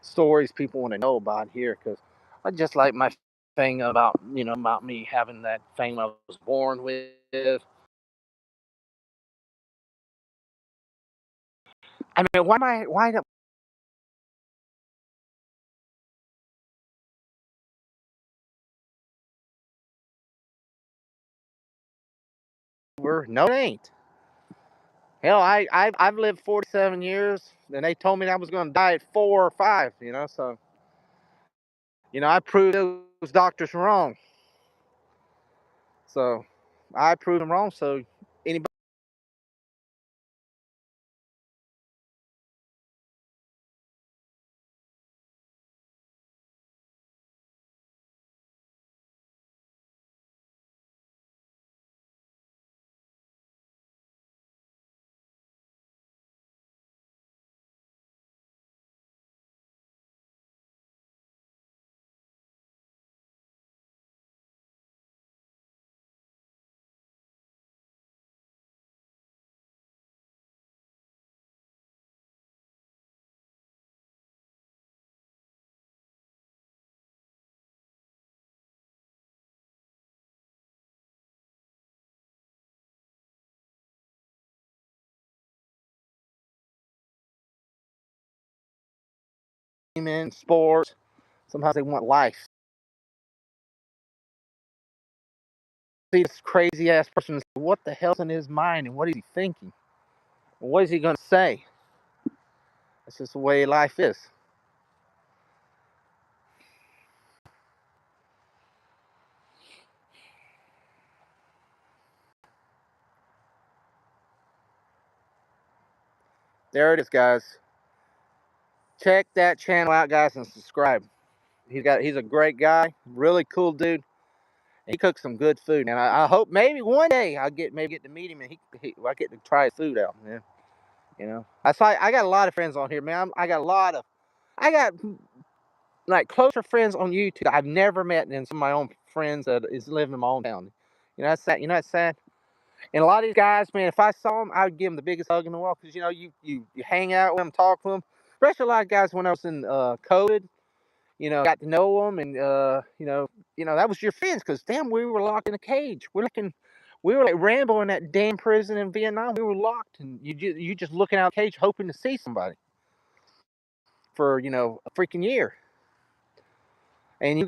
stories people want to know about here because I just like my thing about me having that thing I was born with. I mean, why the no, it ain't. Hell, I've lived 47 years, and they told me I was going to die at 4 or 5. So I proved those doctors wrong. So I proved them wrong. So anybody in sports, sometimes they want life. See this crazy ass person. What the hell's in his mind, and what is he thinking? What is he gonna say? That's just the way life is. There it is, guys. Check that channel out, guys, and subscribe. He's a great guy, really cool dude. He cooks some good food, and I hope maybe one day I get to meet him and I get to try his food out, man. I got a lot of friends on here, man. I got like closer friends on YouTube that I've never met than some of my own friends that is living in my own town. That's sad. That's sad. And a lot of these guys, man, if I saw them, I would give them the biggest hug in the world because you hang out with them, talk with them. Especially a lot of guys when I was in COVID, got to know them, and that was your friends because damn, we were locked in a cage. We were like Rambo in that damn prison in Vietnam. We were locked, and you just looking out the cage hoping to see somebody for a freaking year. And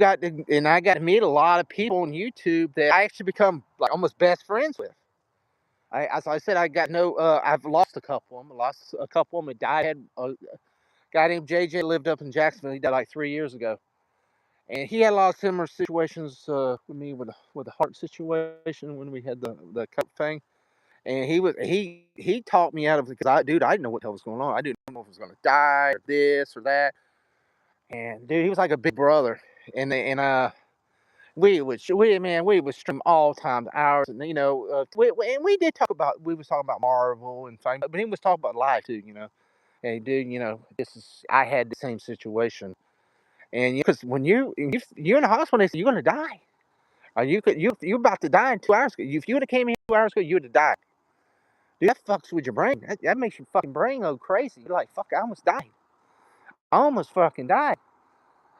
I got to meet a lot of people on YouTube that I actually become like almost best friends with. As I said, I've lost a couple of them. I lost a couple of them that died. I had a guy named JJ lived up in Jacksonville. He died like 3 years ago. And he had a lot of similar situations with me with the heart situation when we had the cup thing. And he talked me out of it because I didn't know what the hell was going on. I didn't know if I was going to die or this or that. And dude, he was like a big brother. And we would stream all times, hours, and and we was talking about Marvel and things, but he was talking about life too. Hey, dude, I had the same situation, and because when you're in the hospital, they say you're gonna die. You're about to die in 2 hours. If you would have came in 2 hours ago, you would have died. Dude, that fucks with your brain. That makes your fucking brain go crazy. You're like, fuck, I almost died. I almost fucking died.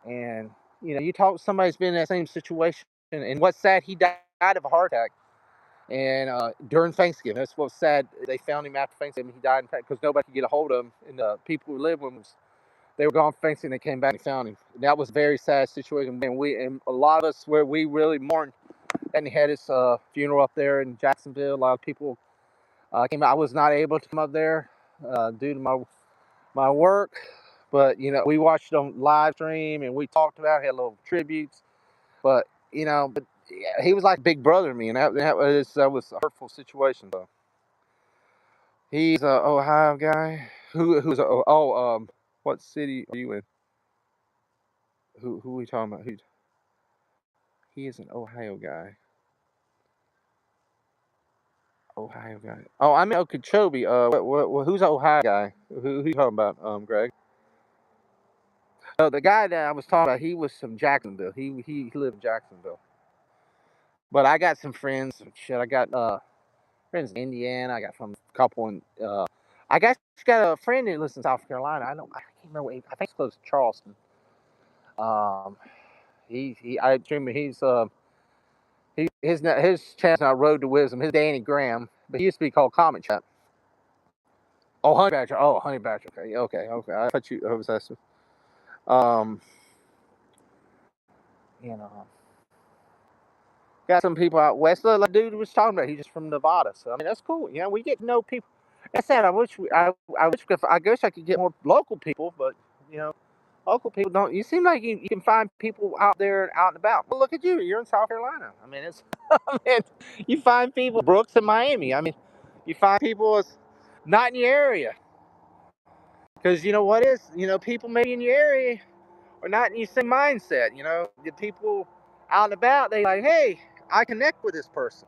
And you talk to somebody who's been in that same situation, and what's sad, he died of a heart attack. And during Thanksgiving, that's what's sad. They found him after Thanksgiving. He died because nobody could get a hold of him, and the people who lived with him, they were gone for Thanksgiving. They came back and found him. And that was a very sad situation. And a lot of us where we really mourned, and he had his funeral up there in Jacksonville. A lot of people came out. I was not able to come up there due to my work, but we watched on live stream and we talked about it, had little tributes. But yeah, he was like big brother to me, and that was a hurtful situation. So he's a Ohio guy. What city are you in? Who are we talking about? He is an Ohio guy. Ohio guy. Oh, I'm in Okeechobee. Who's an Ohio guy? Who you talking about? Greg. Oh, the guy that I was talking about, he was from Jacksonville. He lived in Jacksonville. But I got some friends. Shit, I got friends in Indiana. I got from a couple in. I guess got a friend that lives in South Carolina. I can't remember. I think it's close to Charleston. Um, I remember his channel's not Road to Wisdom. His Danny Graham, but he used to be called Comic Chat. Oh, Honey Badger. Oh, Honey Badger. Okay. I thought I was asking. Um, you know, got some people out west. Like dude was talking about. He's just from Nevada, so I mean that's cool. We get to know people. That's sad. I wish I could get more local people, but you know, local people don't. You seem like you can find people out there out and about. Well, look at you. You're in South Carolina. I mean, I mean, you find people Brooks and Miami. I mean, you find people that's not in your area because people maybe in your area are not in your same mindset. The people out and about, they like, hey, I connect with this person.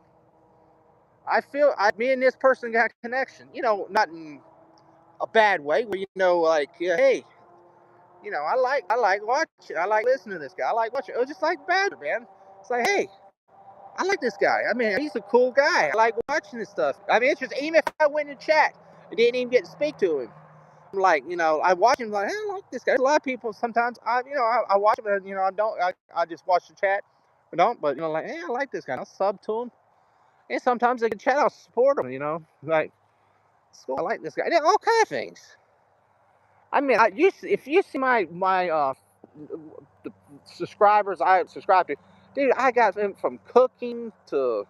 Me and this person got connection. Not in a bad way. Where like, hey, I like watching. I like listening to this guy. I like watching. Oh, just like Badger, man. It's like, hey, I like this guy. I mean, he's a cool guy. I like watching this stuff. I mean, it's just even if I went in chat, I didn't even get to speak to him. I'm like, I watch him like, hey, I like this guy. There's a lot of people sometimes I watch him and I just watch the chat. I don't, but like, hey, I like this guy. I'll sub to him. And sometimes they can chat. I'll support him. Like, it's cool. I like this guy. All kind of things. I mean, if you see my the subscribers I subscribe to, dude, I got them from cooking to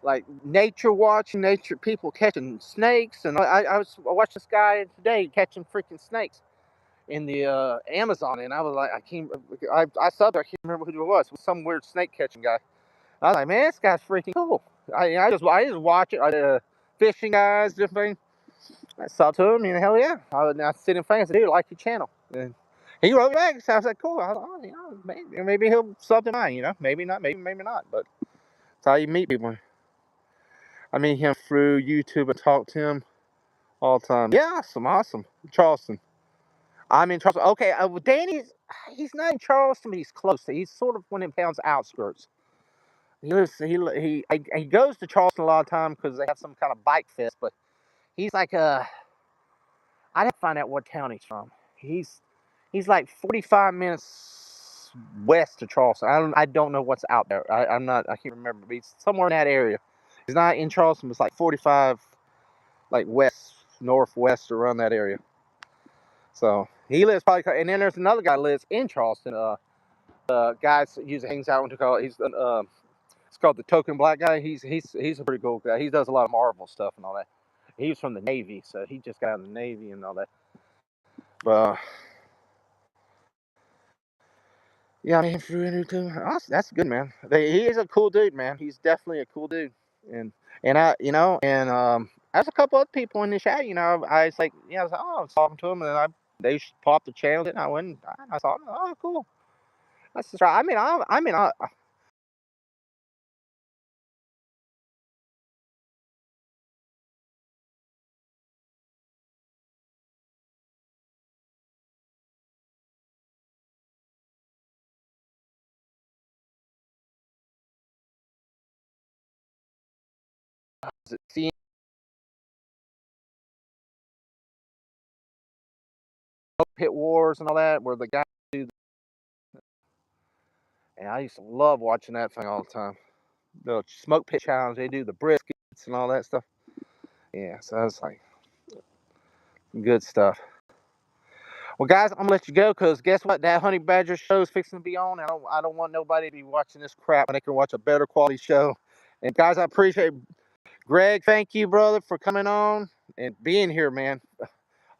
like nature watching, nature people catching snakes, and I watched this guy today catching freaking snakes in the Amazon, and I was like, I saw there, I can't remember who it was some weird snake catching guy. I was like, man, this guy's freaking cool. I just watch it. Fishing guys, different things. I saw to him, and hell yeah. I sit in front and said, dude, I like your channel. And he wrote me back, so I was like, cool. I was like, maybe he'll sub to mine, maybe not, maybe not, but that's how you meet people. I meet him through YouTube and talk to him all the time. Yeah, awesome. Charleston. I'm in Charleston. Okay, well, he's not in Charleston, but he's close. He's sort of one of the outskirts. He goes to Charleston a lot of time because they have some kind of bike fest, but he's like I'd have to find out what town he's from. He's like 45 minutes west of Charleston. I don't know what's out there. I can't remember, but he's somewhere in that area. He's not in Charleston, but it's like 45 like west, northwest, around that area. So he lives probably, and then there's another guy who lives in Charleston. Guy usually hangs out with it's called the Token Black Guy. He's a pretty cool guy. He does a lot of Marvel stuff and all that. He was from the Navy, so he just got out of the Navy and all that. But Yeah, I mean, too. Awesome. That's good, man. He is a cool dude, man. He's definitely a cool dude. And there's a couple other people in the chat. I was like, I was like, oh, I was talking to him, and then they popped the channel, and I went, and I saw, oh, cool. That's just right. I see Pit Wars and all that, where the guys do, and I used to love watching that thing all the time. The smoke pit challenge, they do the briskets and all that stuff. Yeah, so that's like good stuff. Well, guys, I'm gonna let you go because guess what? That Honey Badger show is fixing to be on. I don't want nobody to be watching this crap when they can watch a better quality show. And guys, I appreciate Greg. Thank you, brother, for coming on and being here, man.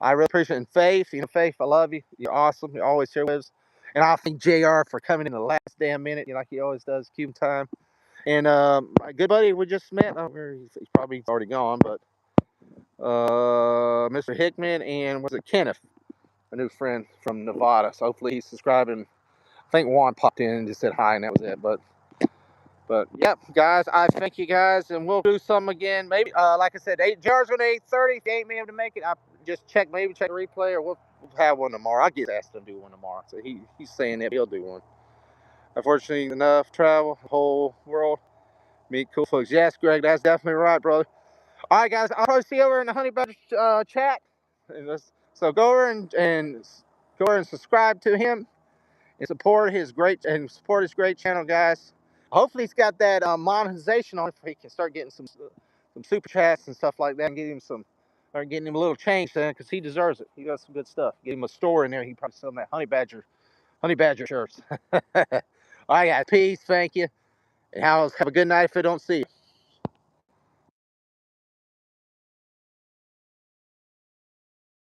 I really appreciate it. And Faith, Faith, I love you. You're awesome. You're always here with us. And I thank JR for coming in the last damn minute, like he always does, Cuban time. And my good buddy we just met. Oh, he's probably already gone, but Mr. Hickman and was it Kenneth, a new friend from Nevada. So hopefully he's subscribing. I think Juan popped in and just said hi, and that was it. But yep, guys, I thank you guys, and we'll do some again. Maybe like I said, JR's on 8:30. If you ain't able to make it, I just check the replay, or we'll have one tomorrow. I get asked to do one tomorrow, so he's saying that he'll do one. Unfortunately, enough travel, the whole world, meet cool folks. Yes, Greg, that's definitely right, brother. All right, guys, I'll probably see you over in the Honey Badger chat. So go over and subscribe to him and support his great channel, guys. Hopefully, he's got that monetization on it, so he can start getting some super chats and stuff like that, and getting him a little change then, because he deserves it. He got some good stuff. Get him a store in there. He probably sell that Honey Badger shirts. All right, guys, peace. Thank you, and have a good night if I don't see you.